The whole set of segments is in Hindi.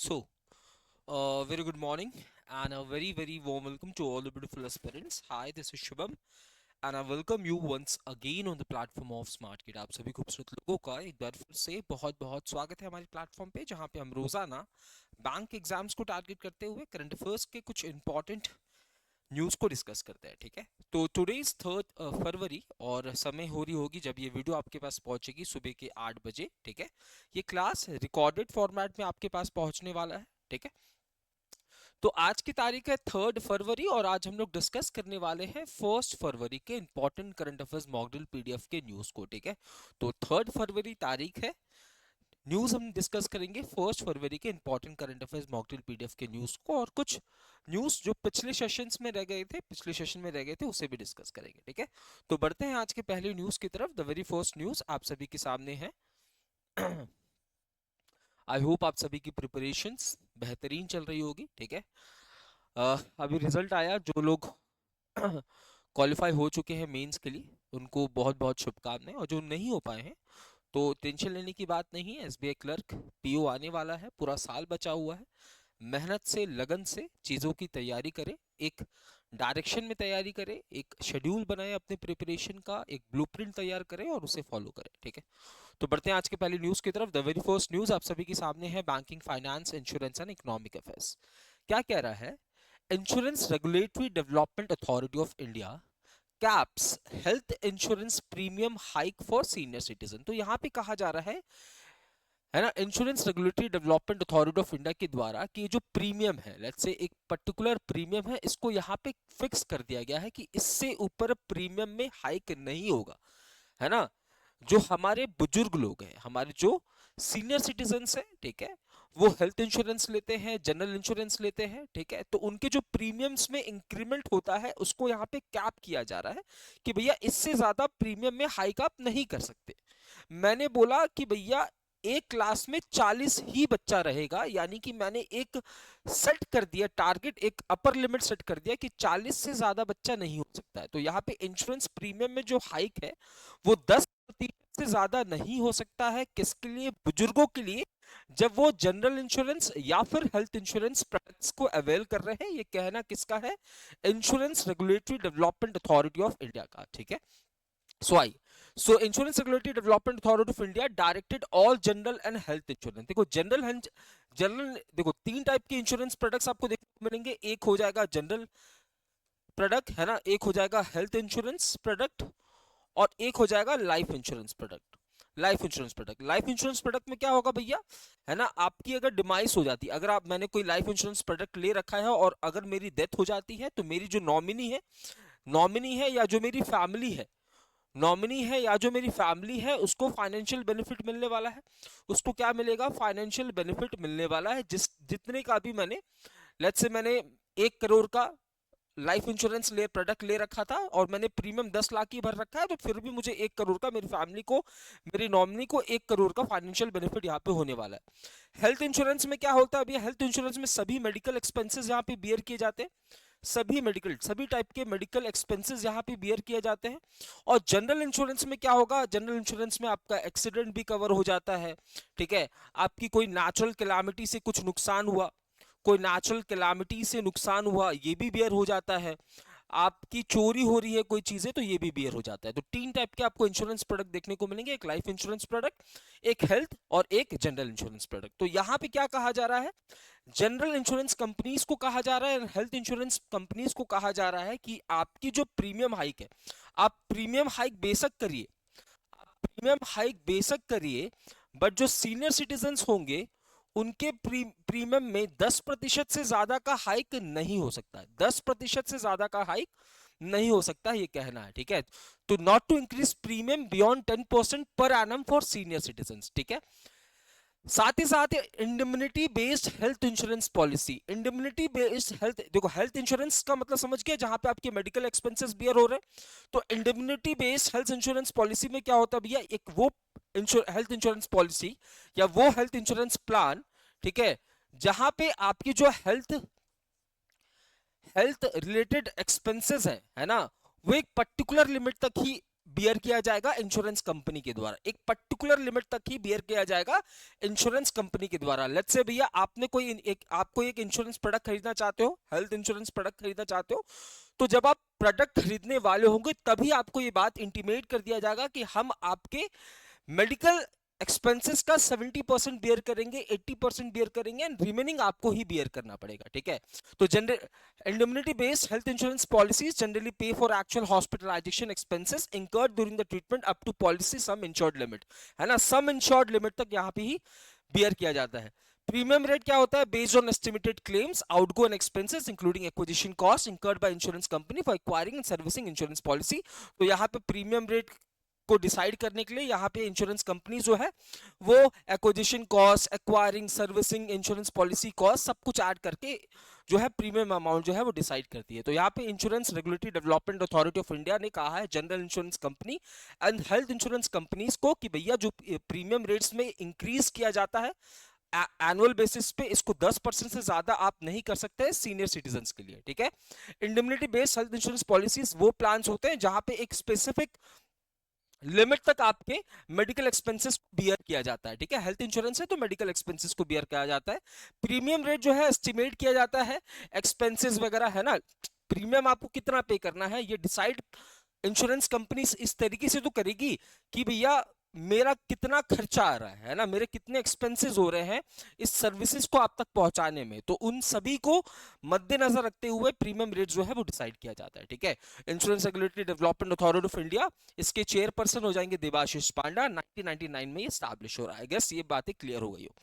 So, very good morning and a very warm welcome to all the beautiful aspirants. Hi, this is Shubham and I welcome you once again on the platform of Smart Kid. आप सभी खूबसूरत लोगों का एक बार फिर से बहुत बहुत स्वागत है हमारे प्लेटफॉर्म पे, जहाँ पे हम रोजाना बैंक एग्जाम्स को टारगेट करते हुए करंट अफेयर्स के कुछ इंपॉर्टेंट न्यूज़ को डिस्कस करते हैं। ठीक है, तो टुडे इज 3 फरवरी और समय हो रही होगी जब ये वीडियो आपके पास पहुंचेगी सुबह के 8 बजे। ठीक है, ये क्लास रिकॉर्डेड फॉर्मेट में आपके पास पहुंचने वाला है। ठीक है, तो आज की तारीख है 3 फरवरी और आज हम लोग डिस्कस करने वाले हैं 1 फरवरी के important current affairs model PDF के न्यूज को। ठीक है, तो 3 फरवरी तारीख है, न्यूज हम डिस्कस करेंगे 1 फरवरी के important current affairs model PDF के न्यूज को, और कुछ न्यूज जो पिछले सेशंस में रह गए थे, पिछले सेशन में रह गए थे, उसे भी डिस्कस करेंगे। ठीक है, तो बढ़ते हैं आज के पहले न्यूज की तरफ। द वेरी फर्स्ट न्यूज आप सभी के सामने है। आई होप आप सभी की प्रिपरेशंस बेहतरीन चल रही होगी। ठीक है, अभी रिजल्ट आया, जो लोग क्वालिफाई हो चुके हैं मेंस के लिए उनको बहुत बहुत शुभकामनाएं, और जो नहीं हो पाए हैं तो टेंशन लेने की बात नहीं है। एसबीआई क्लर्क पीओ आने वाला है, पूरा साल बचा हुआ है। मेहनत से लगन से चीज़ों की तैयारी करें, एक डायरेक्शन में तैयारी करें, एक शेड्यूल बनाएं अपने प्रिपरेशन का, एक ब्लूप्रिंट तैयार करें और उसे फॉलो करें। ठीक है, तो बढ़ते हैं आज के पहली न्यूज़ की तरफ। द वेरी फर्स्ट न्यूज़ आप सभी के सामने है banking, finance, insurance and economic affairs. क्या कह रहा है? Insurance Regulatory Development Authority of India caps health insurance premium hike for senior citizen. तो यहाँ पे कहा जा रहा है ना, insurance Regulatory Development Authority of India के द्वारा कि ये जो प्रीमियम है, लेट्स से एक पर्टिकुलर प्रीमियम है, इसको यहाँ पे फिक्स कर दिया गया है कि इससे ऊपर प्रीमियम में हाइक नहीं होगा। है ना, जो हमारे बुजुर्ग लोग हैं, हमारे जो सीनियर सिटीजन्स हैं, ठीक है, वो हेल्थ इंश्योरेंस लेते हैं, जनरल इंश्योरेंस लेते हैं। ठीक है, तो उनके जो प्रीमियम्स में इंक्रीमेंट होता है उसको यहाँ पे कैप किया जा रहा है कि भैया इससे ज्यादा प्रीमियम में हाइक आप नहीं कर सकते। मैंने बोला कि भैया एक क्लास में 40 ही बच्चा रहेगा, यानी कि मैंने एक सेट कर दिया टारगेट, एक अपर लिमिट सेट कर दिया कि 40 से ज्यादा बच्चा नहीं हो सकता है। तो यहाँ पे इंश्योरेंस प्रीमियम में जो हाइक है वो 10% से ज्यादा नहीं हो सकता है। किसके लिए? बुजुर्गों के लिए, जब वो जनरल इंश्योरेंस या फिर हेल्थ इंश्योरेंस प्रोडक्ट्स को अवेल कर रहे हैं। ये कहना किसका है? Insurance Regulatory Development Authority of India का। ठीक है, so I saw Insurance Regulatory Development Authority of India directed all general and health insurance. देखो जनरल देखो तीन टाइप के इंश्योरेंस प्रोडक्ट्स आपको देखने को मिलेंगे। एक हो जाएगा जनरल प्रोडक्ट, है ना, एक हो जाएगा हेल्थ इंश्योरेंस प्रोडक्ट, और एक हो जाएगा life insurance product. Life insurance product में क्या होगा भैया, है ना, आपकी अगर डिमाइस हो जाती है, अगर आप मैंने कोई लाइफ इंश्योरेंस प्रोडक्ट ले रखा है और अगर मेरी डेथ हो जाती है, तो मेरी जो नॉमिनी है या जो मेरी फैमिली है, उसको फाइनेंशियल बेनिफिट मिलने वाला है। उसको क्या मिलेगा? फाइनेंशियल बेनिफिट मिलने वाला है, जिस जितने का भी मैंने 1 करोड़ का लाइफ इंश्योरेंस प्रोडक्ट ले रखा था और मैंने प्रीमियम 10 लाख की भर रखा है, तो फिर भी मुझे 1 करोड़ का, मेरी फैमिली को, मेरी नॉमिनी को 1 करोड़ का फाइनेंशियल बेनिफिट यहाँ पे होने वाला है। हेल्थ इंश्योरेंस में क्या होता है भैया? हेल्थ इंश्योरेंस में सभी मेडिकल एक्सपेंसेस यहाँ पे बियर किए जाते हैं, सभी टाइप के मेडिकल एक्सपेंसेस यहाँ पे बियर किए जाते हैं। और जनरल इंश्योरेंस में क्या होगा? जनरल इंश्योरेंस में आपका एक्सीडेंट भी कवर हो जाता है। ठीक है, आपकी कोई नेचुरल कैलामिटी से कुछ नुकसान हुआ, ये भी बियर हो जाता है। आपकी चोरी हो रही है कोई चीजें, तो ये भी बियर हो जाता है। तो तीन टाइप के आपको इंश्योरेंस प्रोडक्ट देखने को मिलेंगे, एक लाइफ इंश्योरेंस प्रोडक्ट, एक हेल्थ और एक जनरल इंश्योरेंस प्रोडक्ट। तो यहाँ पे क्या कहा जा रहा है? जनरल इंश्योरेंस कंपनीज को कहा जा रहा है, हेल्थ इंश्योरेंस कंपनीज को कहा जा रहा है कि आपकी जो प्रीमियम हाइक है, आप प्रीमियम हाइक बेशक करिए, बट जो सीनियर सिटीजन होंगे उनके प्रीमियम में 10% से ज्यादा का हाइक नहीं हो सकता है। 10% से ज्यादा का हाइक नहीं हो सकता, ये कहना है। ठीक है, तो not to increase premium beyond 10% per annum for senior citizen. ठीक है, साथ ही साथ indemnity based health insurance policy. Indemnity based health, देखो हेल्थ इंश्योरेंस का मतलब समझ गया, जहां पे आपके मेडिकल एक्सपेंसेस बियर हो रहे हैं। तो indemnity based health insurance policy में क्या होता है भैया? एक वो हेल्थ इंश्योरेंस पॉलिसी या वो हेल्थ इंश्योरेंस प्लान, ठीक है, जहां पे आपकी जो हेल्थ हेल्थ रिलेटेड एक्सपेंसेस है ना, वो एक पर्टिकुलर लिमिट तक ही बियर किया जाएगा इंश्योरेंस कंपनी के द्वारा, एक पर्टिकुलर लिमिट तक ही बियर किया जाएगा इंश्योरेंस कंपनी के द्वारा। लेट्स से भैया आपने आपको एक इंश्योरेंस प्रोडक्ट खरीदना चाहते हो, हेल्थ इंश्योरेंस प्रोडक्ट खरीदना चाहते हो, तो जब आप प्रोडक्ट खरीदने वाले होंगे तभी आपको ये बात इंटीमेट कर दिया जाएगा कि हम आपके मेडिकल एक्सपेंसेस का 70% बियर करेंगे, 80% बियर करेंगे एंड रिमेनिंग आपको ही बियर करना पड़ेगा, ठीक है। तो general indemnity based health insurance policies generally pay for actual hospitalisation expenses incurred during the treatment up to policy sum insured limit, है ना, सम इंश्योर्ड लिमिट तक यहाँ पे ही बियर किया जाता है। प्रीमियम रेट क्या होता है? Based on estimated claims, outgo and expenses including acquisition cost incurred by insurance company for acquiring and servicing insurance policy. तो यहाँ पे प्रीमियम रेट को डिसाइड करने के लिए यहाँ पे इंश्योरेंस कंपनी जो है वो acquisition cost, acquiring, servicing, insurance policy cost सब कुछ ऐड करके जो है प्रीमियम अमाउंट जो है वो डिसाइड करती है। तो यहाँ पे insurance Regulatory Development Authority of India ने कहा है general insurance company and health insurance companies को कि भैया जो प्रीमियम रेट्स में इंक्रीज किया जाता है एनुअल बेसिस पे, इसको 10% से ज्यादा आप नहीं कर सकते सीनियर सिटीजन्स के लिए, ठीक है। Indemnity based health insurance policies वो प्लान्स होते हैं जहां पे एक स्पेसिफिक लिमिट तक आपके मेडिकल एक्सपेंसेस को बियर किया जाता है, ठीक है। हेल्थ इंश्योरेंस है तो मेडिकल एक्सपेंसेस को बियर किया जाता है। प्रीमियम रेट जो है एस्टिमेट किया जाता है, एक्सपेंसेस वगैरह है ना, प्रीमियम आपको कितना पे करना है ये डिसाइड इंश्योरेंस कंपनी इस तरीके से तो करेगी कि भैया मेरा कितना खर्चा आ रहा है ना, मेरे कितने एक्सपेंसेस हो रहे हैं इस सर्विसेज को आप तक पहुंचाने में, तो उन सभी को मद्देनजर रखते हुए प्रीमियम रेट जो है वो डिसाइड किया जाता है, ठीक है। Insurance Regulatory Development Authority of India, इसके चेयरपर्सन हो जाएंगे देवाशीष पांडा, 1999 में ये स्टैब्लिश हो रहा है। गेस ये बातें क्लियर हो गई हो।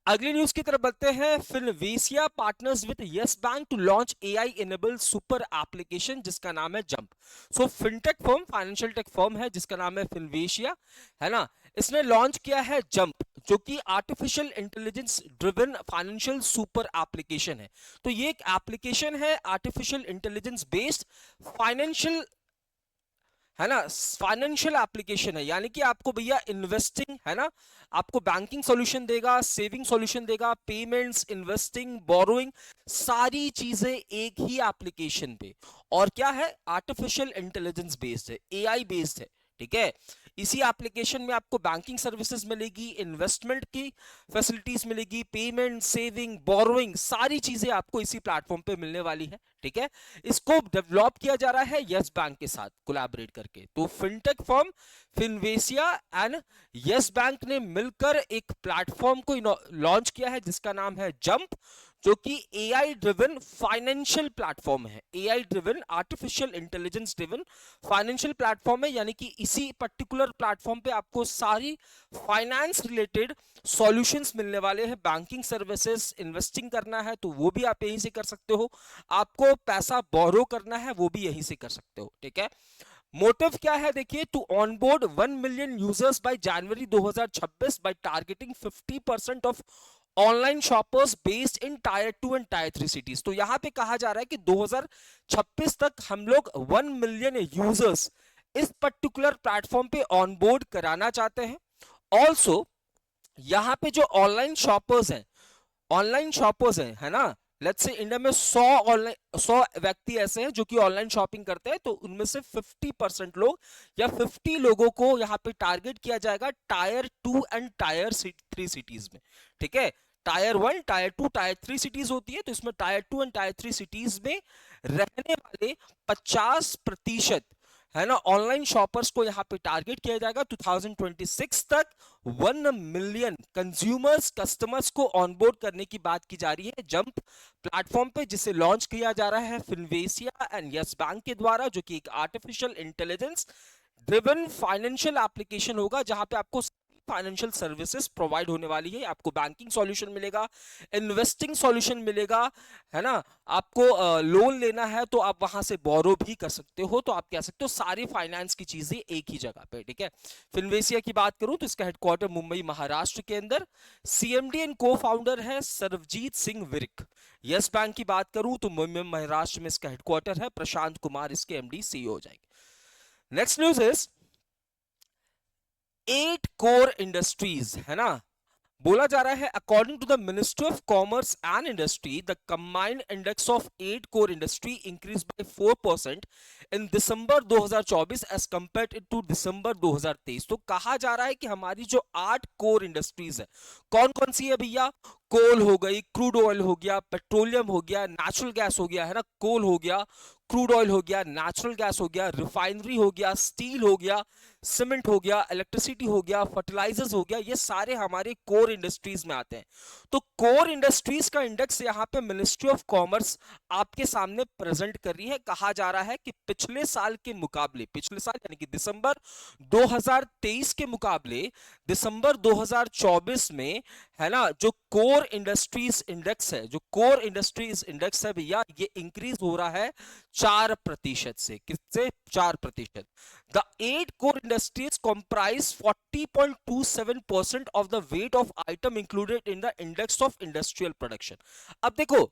अगली न्यूज की तरफ बढ़ते हैं। Finvasia partners with Yes Bank to launch AI enable super application जिसका नाम है Jump. So fintech firm, financial tech firm है जिसका नाम है फिनवेशिया, है ना, इसने लॉन्च किया है जंप जो कि artificial intelligence driven financial super application है। तो ये एक एप्लीकेशन है आर्टिफिशियल इंटेलिजेंस बेस्ड फाइनेंशियल, है ना, फाइनेंशियल एप्लीकेशन है, यानी कि आपको भैया इन्वेस्टिंग, है ना, आपको बैंकिंग सॉल्यूशन देगा, सेविंग सॉल्यूशन देगा, पेमेंट्स, इन्वेस्टिंग, बोरोइंग, सारी चीजें एक ही एप्लीकेशन पे। और क्या है? आर्टिफिशियल इंटेलिजेंस बेस्ड है, एआई बेस्ड है, ठीक है। इसी एप्लीकेशन में आपको बैंकिंग सर्विसेज मिलेगी, इन्वेस्टमेंट की फैसिलिटीज मिलेगी, पेमेंट, सेविंग, बोरोइंग, सारी चीजें आपको इसी प्लेटफॉर्म पे मिलने वाली है, ठीक है। इसको डेवलप किया जा रहा है यस बैंक के साथ कोलैबोरेट करके। तो fintech firm Finvasia and yes bank ने मिलकर एक प्लेटफॉर्म को लॉन्च किया है जिसका नाम है जंप, जो कि एआई ड्रिवन फाइनेंशियल प्लेटफॉर्म है, AI driven artificial intelligence driven financial platform है। यानी कि इसी पर्टिकुलर प्लेटफॉर्म पे आपको सारी फाइनेंस रिलेटेड सॉल्यूशंस मिलने वाले हैं। बैंकिंग सर्विसेज, इन्वेस्टिंग करना है तो वो भी आप यहीं से कर सकते हो, आपको पैसा बोरो करना है वो भी यहीं से कर सकते हो, ठीक है। मोटिव क्या है देखिए, to onboard 1 million users by January 2026 by targeting 50% of online shoppers based in tier 2 and tier 3 cities. तो यहां पे कहा जा रहा है कि 2026 तक हम लोग 1 मिलियन यूजर्स इस पर्टिकुलर प्लेटफॉर्म पे ऑनबोर्ड कराना चाहते हैं। ऑल्सो यहां पे जो ऑनलाइन शॉपर्स हैं, है ना, लेट्स से इंडिया में 100 व्यक्ति ऐसे हैं जो कि ऑनलाइन शॉपिंग करते हैं, तो उनमें से 50% लोग या 50 लोगों को यहाँ पे टारगेट किया जाएगा टायर 2 एंड टायर 3 सिटीज में, ठीक है। टायर 1, टायर 2, टायर 3 सिटीज होती है, तो इसमें टायर 2 एंड टायर 3 सिटीज में रहने वाले 50%, है ना, ऑनलाइन शॉपर्स को यहां पे टारगेट किया जाएगा। 2026 तक 1 मिलियन कंज्यूमर्स, कस्टमर्स को ऑनबोर्ड करने की बात की जा रही है जंप प्लेटफॉर्म पे, जिसे लॉन्च किया जा रहा है फिनवेशिया एंड यस बैंक के द्वारा, जो कि एक artificial intelligence driven financial application होगा जहां पे आपको फाइनेंशियल सर्विसेज प्रोवाइड होने वाली है। आपको बैंकिंग सॉल्यूशन मिलेगा, इन्वेस्टिंग सॉल्यूशन मिलेगा, है ना, आपको लोन लेना है तो आप वहां से बोरो भी कर सकते हो, तो आप कह सकते हो सारी फाइनेंस की चीजें एक ही जगह पे, ठीक है। फिनवेशिया की बात करूं तो इसका हेडक्वार्टर मुंबई महाराष्ट्र के अंदर, सीएमडी एंड को फाउंडर है सरबजीत सिंह विर्क। यस बैंक की बात करूं तो मुंबई महाराष्ट्र में इसका हेडक्वार्टर है, प्रशांत कुमार इसके एमडी सीईओ हो जाएंगे। Next news is 8 core industries, है ना, बोला जा रहा है according to the Ministry of Commerce and Industry the combined index of 8 core industry increase by 4% in December 2024 as compared to December 2023। तो कहा जा रहा है कि हमारी जो 8 कोर इंडस्ट्रीज है, कौन कौन सी है भैया? कोल हो गई, क्रूड ऑयल हो गया, पेट्रोलियम हो गया, नेचुरल गैस हो गया, है ना, कोल हो गया, क्रूड ऑयल हो गया, नेचुरल गैस हो गया, रिफाइनरी हो गया, स्टील हो गया, सीमेंट हो गया, इलेक्ट्रिसिटी हो गया, फर्टिलाइजर्स हो गया, ये सारे हमारे कोर इंडस्ट्रीज में आते हैं। तो कोर इंडस्ट्रीज का इंडेक्स यहाँ पे मिनिस्ट्री ऑफ कॉमर्स आपके सामने प्रेजेंट कर रही है। कहा जा रहा है कि पिछले साल के मुकाबले, पिछले साल यानी कि दिसंबर 2023 के मुकाबले दिसंबर 2024 में, है ना, जो कोर इंडस्ट्रीज इंडेक्स है, जो कोर इंडस्ट्रीज इंडेक्स है भैया, ये इंक्रीज हो रहा है 4% से। किससे? 4%। The 8 core industries comprise 40.27% of the weight of item included in the index of industrial production। अब देखो,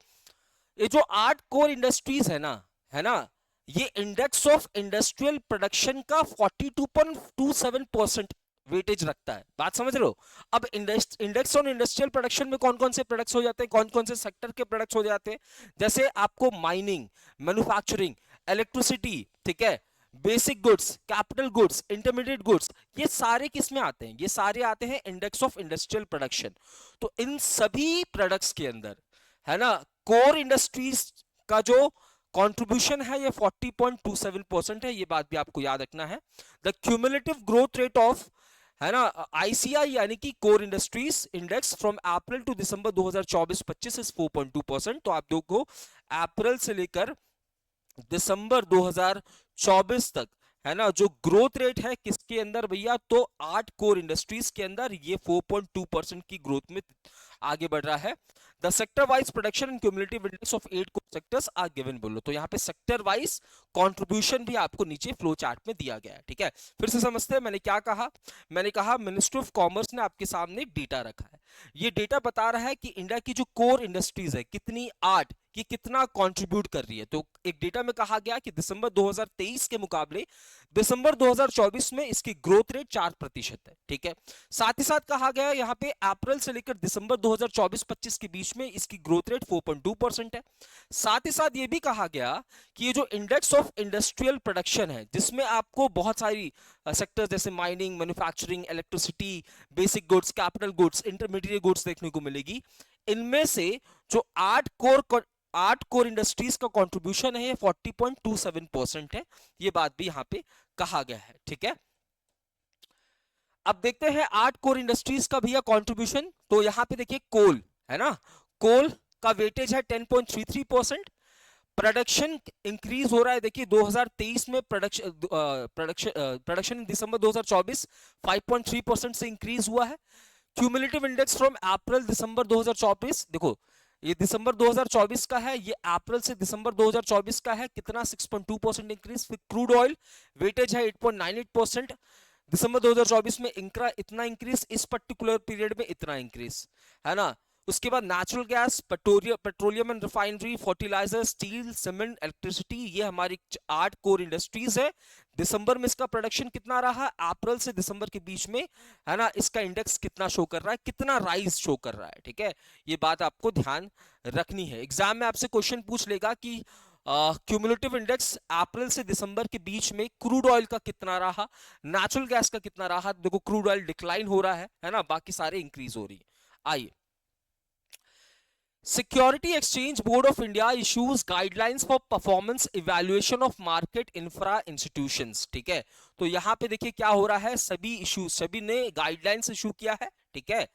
ये जो 8 कोर इंडस्ट्रीज है ना, ये इंडेक्स ऑफ इंडस्ट्रियल प्रोडक्शन का 42.27% वेटेज रखता है। बात समझ रहे हो? अब इंडेक्स ऑन इंडस्ट्रियल प्रोडक्शन में कौन कौन से प्रोडक्ट्स हो जाते हैं, कौन कौन से सेक्टर के प्रोडक्ट्स हो जाते हैं? जैसे आपको माइनिंग, मैन्युफैक्चरिंग, इलेक्ट्रिसिटी, ठीक है, basic goods, capital goods, intermediate goods, ये सारे किस में आते हैं? ये सारे आते हैं इंडेक्स ऑफ इंडस्ट्रियल प्रोडक्शन। तो इन सभी प्रोडक्ट्स के अंदर, है ना, कोर इंडस्ट्रीज का जो कंट्रीब्यूशन है ये 40.27% है। ये बात भी आपको याद रखना है। The cumulative growth rate of, है ना, आईसीआई यानी कि core industries index from April to December 2024-25 is 4.2%। तो आप देखो, अप्रैल से लेकर दिसंबर 2024 तक, है ना, जो ग्रोथ रेट है किसके अंदर भैया? तो 8 कोर इंडस्ट्रीज के अंदर ये 4.2% की ग्रोथ में आगे बढ़ रहा है। The sector wise production and cumulative index of 8 core sectors are given बोलो। तो यहाँ पे सेक्टर वाइज कंट्रीब्यूशन भी आपको नीचे फ्लो चार्ट में दिया गया है। ठीक है, फिर से समझते हैं मैंने क्या कहा। मैंने कहा मिनिस्ट्री ऑफ कॉमर्स ने आपके सामने डेटा रखा है। ये डेटा बता रहा है कि इंडिया की जो कोर इंडस्ट्रीज है कितनी, 8 कि कितना कंट्रीब्यूट कर रही है। तो एक डेटा में कहा गया कि दिसंबर 2023 के मुकाबले दिसंबर 2024 में इसकी ग्रोथ रेट 4% है। ठीक है, साथ ही साथ कहा गया यहाँ पे अप्रैल से लेकर दिसंबर 2024-25 के बीच में इसकी ग्रोथ रेट 4.2% है। साथ ही साथ ये भी कहा गया कि ये जो इंडेक्स ऑफ इंडस्ट्रियल प्रोडक्शन है, जिसमें आपको बहुत सारी सेक्टर्स जैसे mining, manufacturing, electricity, basic goods, capital goods, intermediate goods देखने को मिलेगी। इनमें से जो 8 कोर इंडस्ट्रीज का कंट्रीब्यूशन है ये 40.27% है। ये बात भी यहां पे कहा गया है। ठीक है, अब देखते हैं 8 कोर इंडस्ट्रीज का भैया कंट्रीब्यूशन। तो यहां पे देखिए कोल, है ना, कोल का वेटेज है 10.33%। प्रोडक्शन इंक्रीज हो रहा है। देखिए 2023 में प्रोडक्शन दिसंबर 2024 5.3% से इंक्रीज हुआ है। क्यूमुलेटिव इंडेक्स फ्रॉम अप्रैल दिसंबर 2024, देखो ये दिसंबर 2024 का है, ये अप्रैल से दिसंबर 2024 का है, कितना 6.2% इंक्रीज। फिर क्रूड ऑयल वेटेज है 8.98%, दिसंबर 2024 में इतना इंक्रीज, इस पर्टिकुलर पीरियड में इतना इंक्रीज, है ना। उसके बाद natural gas, petroleum and refinery, fertiliser, steel, cement, electricity, ये हमारी 8 कोर इंडस्ट्रीज है। दिसंबर में इसका प्रोडक्शन कितना रहा, अप्रैल से दिसंबर के बीच में, है ना, इसका इंडेक्स कितना शो कर रहा है, कितना राइज शो कर रहा है। ठीक है, ये बात आपको ध्यान रखनी है। एग्जाम में आपसे क्वेश्चन पूछ लेगा कि क्यूमुलेटिव इंडेक्स अप्रैल से दिसंबर के बीच में क्रूड ऑयल का कितना रहा, नेचुरल गैस का कितना रहा। देखो क्रूड ऑयल डिक्लाइन हो रहा है ना, बाकी सारे इंक्रीज हो रही है। आइए, security exchange board of India issues guidelines for performance evaluation of market infra institutions. ठीक है, तो यहां पे देखिए क्या हो रहा है, सभी ने गाइडलाइंस इशू किया है। ठीक है,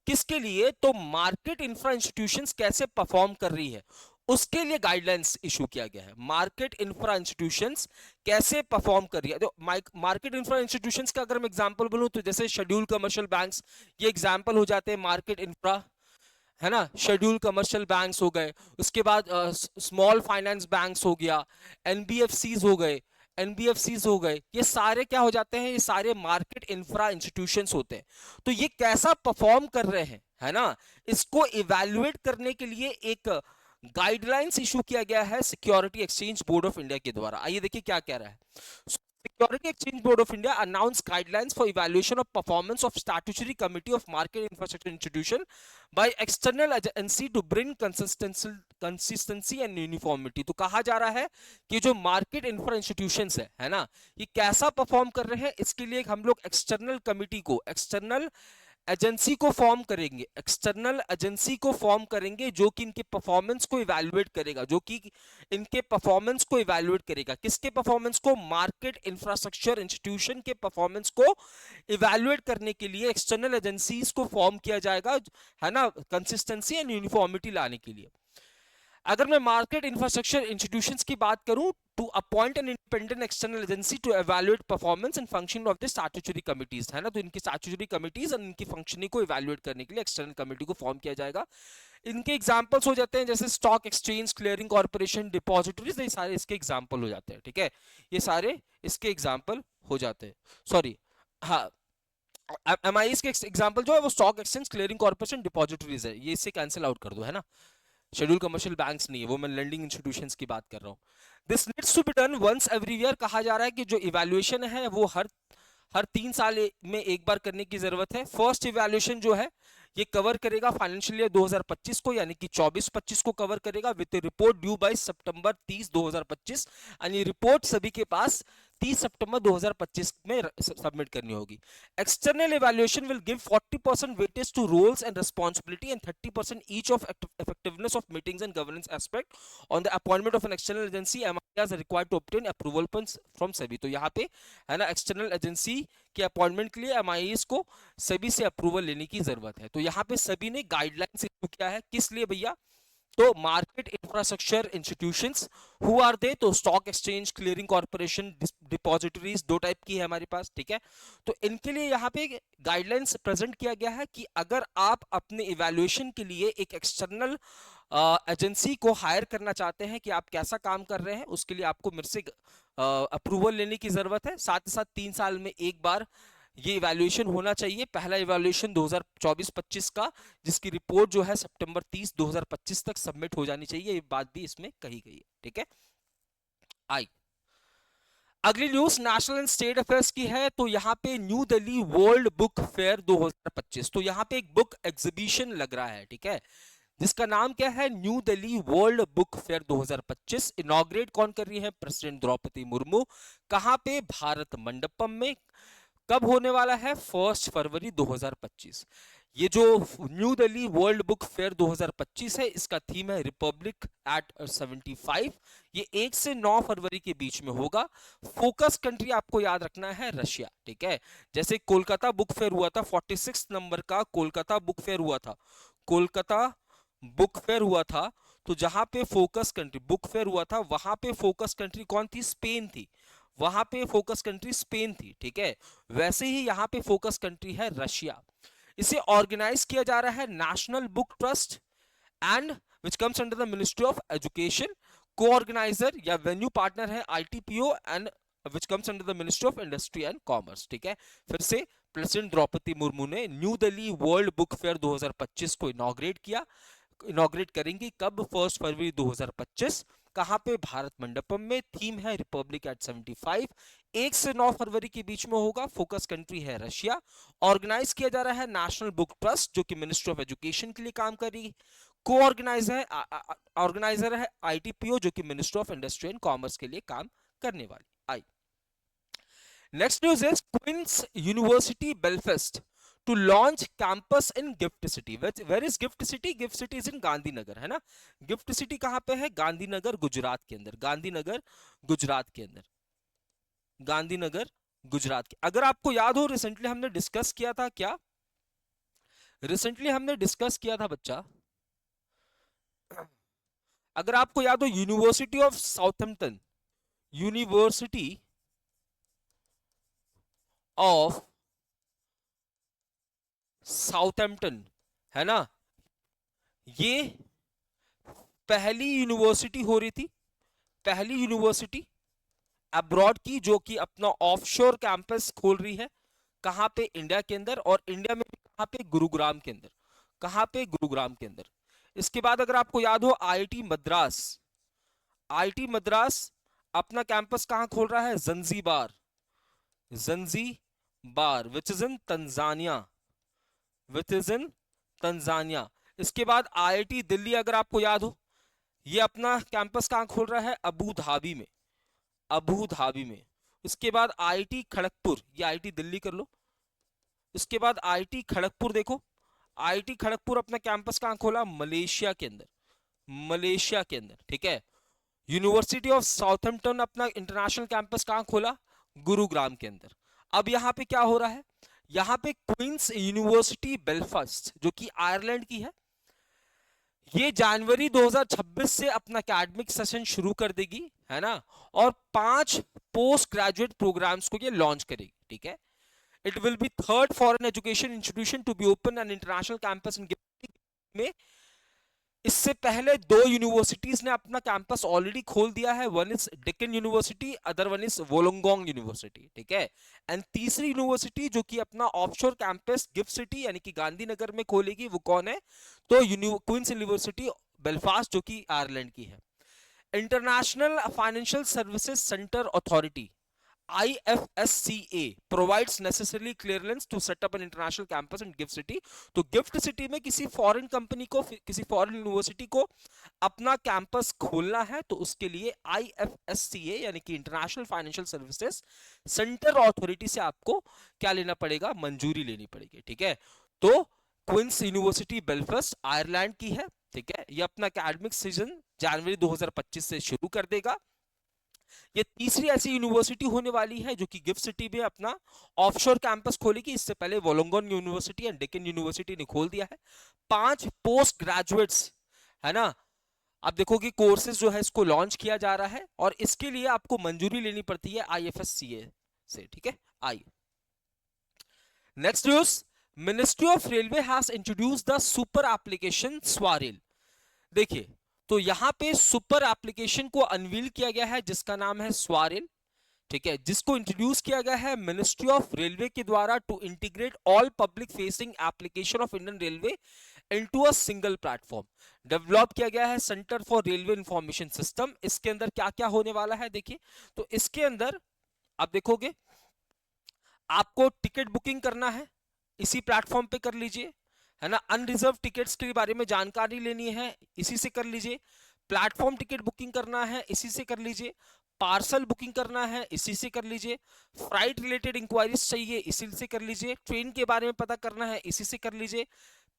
किसके लिए? तो मार्केट इंफ्रा इंस्टीट्यूशंस कैसे परफॉर्म कर रही है उसके लिए गाइडलाइंस इशू किया गया है। मार्केट इंफ्रा इंस्टीट्यूशंस कैसे परफॉर्म कर रही है। तो मार्केट इंफ्रा इंस्टीट्यूशंस का अगर मैं एग्जांपल बोलूं तो जैसे शेड्यूल कमर्शियल बैंक्स, ये एग्जांपल हो जाते हैं मार्केट इंफ्रा, है ना। शेड्यूल कमर्शियल बैंक्स हो गए, उसके बाद स्मॉल फाइनेंस बैंक्स हो गया, एनबीएफसीज हो गए, एनबीएफसीज हो गए, ये सारे क्या हो जाते हैं, ये सारे मार्केट इंफ्रा इंस्टीट्यूशंस होते हैं। तो ये कैसा परफॉर्म कर रहे हैं, है ना, इसको इवैल्यूएट करने के लिए एक गाइडलाइंस इशू किया गया है security exchange board of India के द्वारा। आइए देखिए क्या कह रहा है। Security Exchange Board of India announced guidelines for evaluation of performance of statutory committee of market infrastructure institution by external agency to bring consistency and uniformity। तो कहा जा रहा है कि जो मार्केट इंफ्रा इंस्टीट्यूशंस है ना, ये कैसा परफॉर्म कर रहे हैं, इसके लिए हम लोग एक्सटर्नल कमिटी को, एक्सटर्नल एजेंसी को फॉर्म करेंगे, एक्सटर्नल एजेंसी को फॉर्म करेंगे जो कि इनके परफॉर्मेंस को इवैल्यूएट करेगा, जो कि इनके परफॉर्मेंस को इवैल्यूएट करेगा। किसके परफॉर्मेंस को? मार्केट इंफ्रास्ट्रक्चर इंस्टीट्यूशन के परफॉर्मेंस को इवैल्यूएट करने के लिए एक्सटर्नल एजेंसीज को फॉर्म किया जाएगा, है ना, कंसिस्टेंसी एंड यूनिफॉर्मिटी लाने के लिए। अगर मैं मार्केट इंफ्रास्ट्रक्चर इंस्टीट्यूशंस की बात करूं, to appoint an independent external agency to evaluate performance and function of the statutory committees, है ना, तो इनकी स्टैट्यूटरी कमिटीज और इनकी फंक्शनिंग को इवैल्यूएट करने के लिए एक्सटर्नल कमिटी को फॉर्म किया जाएगा। इनके एग्जांपल्स हो जाते हैं जैसे stock exchange, clearing corporation, depositories, ये सारे इसके एग्जांपल हो जाते हैं, ठीक है, ये सारे इसके एग्जांपल हो जाते हैं। सॉरी, हाँ, एमआईएस के एग्जांपल जो है वो stock exchange, clearing corporation, depositories है, ये इससे कैंसिल आउट कर दो, है ना, शेड्यूल कमर्शियल बैंक्स नहीं है वो, मैं लेंडिंग इंस्टीट्यूशंस की बात कर रहा हूँ। This needs to be done once every year. कहा जा रहा है कि जो इवैल्यूएशन है वो हर 3 साल में एक बार करने की जरूरत है। फर्स्ट इवैल्यूएशन जो है ये कवर करेगा फाइनेंशियल ईयर 2025 को, यानी कि 24-25 को कवर करेगा, विद रिपोर्ट ड्यू बाय सितंबर 30 2025, और ये रिपोर्ट सभी के पास 30 सितंबर 2025 में सबमिट करनी होगी। External evaluation will give 40% weightage to roles and responsibility and 30% each of effectiveness of meetings and governance aspect on the appointment of an external agency, MIAs are required to obtain approval from SEBI। तो यहाँ पे है ना, एक्सटर्नल एजेंसी के अपॉइंटमेंट के लिए एमआईएस को सेबी से अप्रूवल लेने की जरूरत है। तो यहाँ पे सेबी ने गाइडलाइंस इशू किया है, किस लिए भैया? तो market infrastructure institutions, who are they? तो stock exchange, clearing corporation, depositories, दो टाइप की है हमारे पास, ठीक है। तो इनके लिए यहाँ पे गाइडलाइंस प्रेजेंट किया गया है कि अगर आप अपने इवैल्यूएशन के लिए एक एक्सटर्नल एजेंसी को हायर करना चाहते हैं कि आप कैसा काम कर रहे हैं, उसके लिए आपको मेरे से अप्रूवल लेने की जरूरत है। साथ ही साथ 3 साल में एक बार ये इवैल्यूएशन होना चाहिए। पहला इवैल्यूएशन 2024-25 का, जिसकी रिपोर्ट जो है सितंबर 30 2025 तक सबमिट हो जानी चाहिए, ये बात भी इसमें कही गई है, ठीक है। आई अगली news national and state affairs की है। तो यहाँ पे new Delhi World Book Fair 2025, तो यहाँ पे एक बुक एग्जीबिशन लग रहा है, ठीक है, जिसका नाम क्या है? New Delhi World Book Fair 2025। Inaugurate कौन कर रही है? प्रेसिडेंट द्रौपदी मुर्मू। कहां पे? भारत मंडपम में। कब होने वाला है? 1 फरवरी 2025। ये जो new Delhi World Book Fair 2025 है, इसका थीम है रिपब्लिक एट 75। ये 1 से 9 फरवरी के बीच में होगा। फोकस कंट्री आपको याद रखना है रशिया, ठीक है। जैसे कोलकाता बुक फेयर हुआ था, 46 नंबर का कोलकाता बुक फेयर हुआ था, कोलकाता बुक फेयर हुआ था, तो जहां पे फोकस कंट्री बुक फेयर हुआ था, वहां पे फोकस कंट्री कौन थी? स्पेन थी, वहां पे फोकस कंट्री स्पेन थी, ठीक है। वैसे ही यहाँ पे फोकस कंट्री है रशिया। इसे ऑर्गेनाइज किया जा रहा है National Book Trust and which comes under the Ministry of Education. Co-organiser या वेन्यू पार्टनर है ITPO and which comes under the Ministry of Industry and Commerce, ठीक है। फिर से प्रेसिडेंट द्रौपदी मुर्मू ने New Delhi World Book Fair 2025 को इनॉग्रेट किया। इनॉग्रेट करेंगे कब? 1 फरवरी 2025। कहां पे? भारत मंडपम में। थीम है रिपब्लिक एट 75। 1 से 9 फरवरी के बीच में होगा। फोकस कंट्री है रशिया। ऑर्गेनाइज किया जा रहा है नेशनल बुक ट्रस्ट, जो कि मिनिस्ट्री ऑफ एजुकेशन के लिए काम करेगी। को ऑर्गेनाइजर है आईटीपीओ, जो कि Ministry of Industry and Commerce के लिए काम करने वाली। आई next news is Queen's University Belfast to launch campus in Gift City। Where is Gift City? Gift City is in Gandhinagar, है ना। गिफ्ट सिटी कहां पे है? गांधीनगर गुजरात के अंदर, गांधीनगर गुजरात के अंदर, गांधीनगर गुजरात के। अगर आपको याद हो, रिसेंटली हमने डिस्कस किया था क्या? रिसेंटली हमने डिस्कस किया था बच्चा, अगर आपको याद हो, university of Southampton, university of Southampton, है ना, ये पहली यूनिवर्सिटी हो रही थी, पहली यूनिवर्सिटी अब्रॉड की, जो कि अपना ऑफशोर कैंपस खोल रही है। कहां पे? इंडिया के अंदर, और इंडिया में कहां पे? गुरुग्राम के अंदर। कहां पे? गुरुग्राम के अंदर। इसके बाद अगर आपको याद हो, आईआईटी मद्रास, आईआईटी मद्रास अपना कैंपस कहां खोल रहा है? Zanzibar, Zanzibar which is in Tanzania, which is in Tanzania. इसके बाद आईआईटी दिल्ली, अगर आपको याद हो, ये अपना कैंपस कहाँ खोल रहा है, अबू धाबी में, अबू धाबी में। इसके बाद आईआईटी खड़गपुर, ये आईआईटी दिल्ली कर लो। इसके बाद आईआईटी खड़गपुर देखो, आईआईटी खड़गपुर अपना कैंपस कहाँ खोला, मलेशिया के अंदर, मलेशिया के अंदर, ठीक है। यूनिवर्सिटी ऑफ साउथहैम्पटन अपना इंटरनेशनल कैंपस कहाँ खोला, गुरुग्राम के अंदर। अब यहाँ पे क्या हो रहा है, यहाँ पे क्वींस यूनिवर्सिटी बेलफास्ट जो कि आयरलैंड की है, ये जनवरी 2026 से अपना एकेडमिक सेशन शुरू कर देगी, है ना, और 5 पोस्ट ग्रेजुएट प्रोग्राम्स को ये लॉन्च करेगी, ठीक है। It will be third foreign education institution to be open an international campus in में। इससे पहले 2 यूनिवर्सिटीज ने अपना कैंपस ऑलरेडी खोल दिया है, one is Deccan university, other one is Wollongong university, ठीक है। एंड तीसरी यूनिवर्सिटी जो कि अपना ऑफशोर कैंपस गिफ्ट सिटी यानी कि गांधीनगर में खोलेगी, वो कौन है, तो क्वींस यूनिवर्सिटी बेलफास्ट जो कि आयरलैंड की है। International financial services centre authority IFSCA provides necessary clearance to set up an international campus in gift city। तो गिफ्ट सिटी में किसी फॉरेन कंपनी को, किसी फॉरेन यूनिवर्सिटी को अपना कैंपस खोलना है, तो उसके लिए IFSCA यानी कि international financial services centre authority से आपको क्या लेना पड़ेगा, मंजूरी लेनी पड़ेगी, ठीक है। तो क्वींस यूनिवर्सिटी बेलफास्ट आयरलैंड की है, ठीक है। ये अपना एकेडमिक सीजन जनवरी 2025 से शुरू कर देगा। ये तीसरी ऐसी यूनिवर्सिटी होने वाली है जो कि गिफ्ट सिटी में अपना ऑफशोर कैंपस खोलेगी। इससे पहले वोलोंगन यूनिवर्सिटी एंड डेक्कन यूनिवर्सिटी ने खोल दिया है। 5 पोस्ट ग्रेजुएट्स, है ना, आप देखो कि कोर्सेज जो है इसको लॉन्च किया जा रहा है, और इसके लिए आपको मंजूरी लेनी पड़ती है IFSCA से, ठीक है। आइए next news, Ministry of Railway has introduced the super application SwaRail. देखिए, तो यहां पे सुपर एप्लीकेशन को अनवील किया गया है जिसका नाम है स्वारेल, ठीक है, जिसको इंट्रोड्यूस किया गया है मिनिस्ट्री ऑफ रेलवे के द्वारा to integrate all public facing application of Indian railway into a single platform. Develop किया गया है centre for railway information system. इसके अंदर क्या क्या होने वाला है, देखिए, तो इसके अंदर आप देखोगे, आपको टिकट बुकिंग करना है, इसी प्लेटफॉर्म पे कर लीजिए, है ना। अनरिजर्व टिकट्स के बारे में जानकारी लेनी है, इसी से कर लीजिए। प्लेटफॉर्म टिकट बुकिंग करना है, इसी से कर लीजिए। पार्सल बुकिंग करना है, इसी से कर लीजिए। फ्लाइट रिलेटेड इंक्वायरीज चाहिए, इसी से कर लीजिए। ट्रेन के बारे में पता करना है, इसी से कर लीजिए।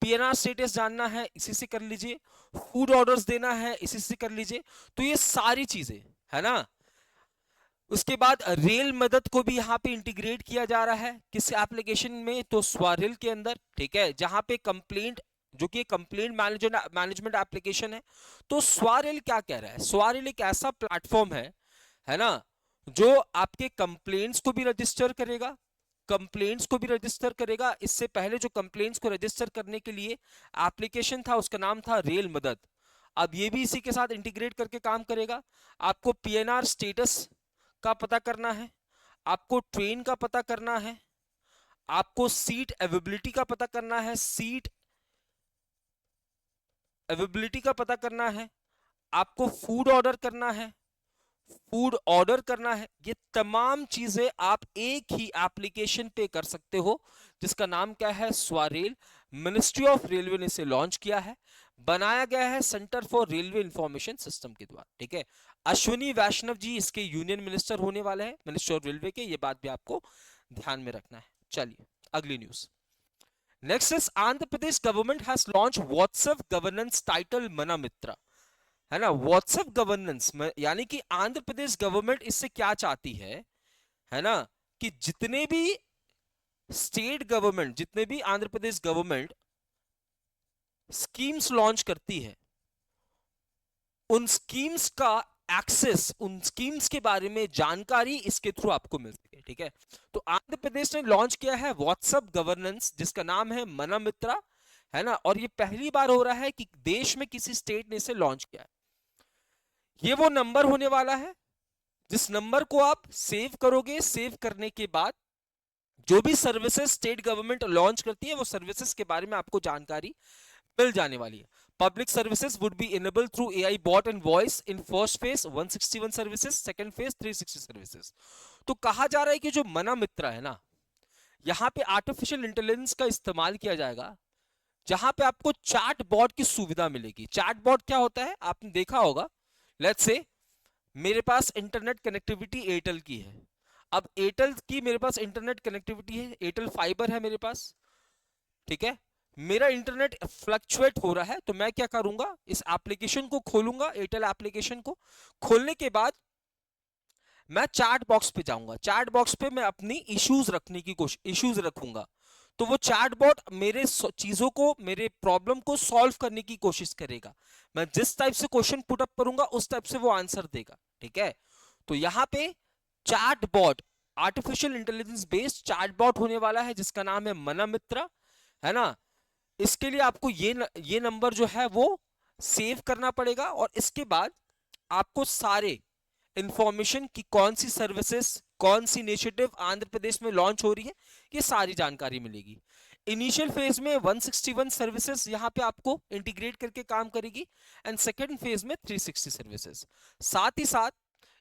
PNR स्टेटस जानना है, इसी से कर लीजिए। फूड ऑर्डर्स देना है, इसी से कर लीजिए। तो ये सारी चीजें, है ना। उसके बाद रेल मदद को भी यहाँ पे इंटीग्रेट किया जा रहा है किस एप्लीकेशन में, तो स्वारेल के अंदर, ठीक है, जहां पे कंप्लेंट, जो कि कंप्लेंट मैनेजमेंट एप्लीकेशन है। तो स्वारेल क्या कह रहा है, स्वारेल एक ऐसा प्लेटफॉर्म है ना, जो आपके कंप्लेंट्स को भी रजिस्टर करेगा, कंप्लेंट्स को भी रजिस्टर करेगा। इससे पहले जो कंप्लेंट्स को रजिस्टर करने के लिए एप्लीकेशन था उसका नाम था रेल मदद, अब ये भी इसी के साथ इंटीग्रेट करके काम करेगा। आपको PNR स्टेटस का पता करना है, आपको ट्रेन का पता करना है, आपको सीट अवेलेबिलिटी का पता करना है, सीट अवेलेबिलिटी का पता करना है, आपको फूड ऑर्डर करना है, फूड ऑर्डर करना है। ये तमाम चीजें आप एक ही एप्लीकेशन पे कर सकते हो, जिसका नाम क्या है, स्वारेल। मिनिस्ट्री ऑफ रेलवे ने इसे लॉन्च किया है, बनाया गया है centre for railway information system के द्वारा, ठीक है। अश्विनी वैष्णव जी इसके यूनियन मिनिस्टर होने वाले हैं, मिनिस्टर ऑफ रेलवे के, ये बात भी आपको ध्यान में रखना है। चलिए अगली news. Next is Andhra Pradesh government has launch WhatsApp governance title मना मित्रा, है ना। व्हाट्सएप गवर्नेंस यानी कि आंध्र प्रदेश गवर्नमेंट इससे क्या चाहती है ना, कि जितने भी स्टेट गवर्नमेंट, जितने भी Andhra Pradesh government schemes launch करती है, उन स्कीम्स का एक्सेस, उन स्कीम्स के बारे में जानकारी इसके थ्रू आपको मिल सके, ठीक है। तो आंध्र प्रदेश ने लॉन्च किया है व्हाट्सएप गवर्नेंस जिसका नाम है मना मित्रा, है ना, और ये पहली बार हो रहा है कि देश में किसी स्टेट ने इसे लॉन्च किया है। ये वो नंबर होने वाला है जिस नंबर को आप सेव करोगे, सेव करने के बाद जो भी सर्विसेज स्टेट गवर्नमेंट लॉन्च करती है वो सर्विसेज के बारे में आपको जानकारी मिल जाने वाली है। Public services would be enabled through AI bot and voice in first phase 161 services, second phase 360 services। तो कहा जा रहा है कि जो मना मित्रा है ना, यहाँ पे आर्टिफिशियल इंटेलिजेंस का इस्तेमाल किया जाएगा, जहां पे आपको चैट बॉट की सुविधा मिलेगी। चैट बॉट क्या होता है, आपने देखा होगा, लेट्स से मेरे पास इंटरनेट कनेक्टिविटी एयरटेल की है। अब एयरटेल की मेरे पास इंटरनेट कनेक्टिविटी है, एयरटेल फाइबर है मेरे पास, ठीक है। मेरा इंटरनेट फ्लक्चुएट हो रहा है, तो मैं क्या करूंगा, इस एप्लीकेशन को खोलूंगा, एयरटेल एप्लीकेशन को खोलने के बाद मैं चैट बॉक्स पे जाऊंगा। चैट बॉक्स पे मैं अपनी इश्यूज रखने की कोशिश इश्यूज रखूंगा, तो वो चैट बॉट मेरे चीजों को, मेरे प्रॉब्लम को सॉल्व करने की कोशिश करेगा। मैं जिस टाइप से क्वेश्चन पुट अप करूंगा उस टाइप से वो आंसर देगा, ठीक है। तो यहाँ पे chat bot, artificial intelligence based chat bot होने वाला है, जिसका नाम है मना मित्रा, है ना। इसके लिए आपको ये नंबर जो है वो सेव करना पड़ेगा, और इसके बाद आपको सारे इंफॉर्मेशन की कौन सी सर्विसेज, कौन सी इनिशिएटिव आंध्र प्रदेश में लॉन्च हो रही है, ये सारी जानकारी मिलेगी। इनिशियल फेज में 161 सर्विसेज यहाँ पे आपको इंटीग्रेट करके काम करेगी, एंड सेकेंड फेज में 360 सर्विसेज। साथ ही साथ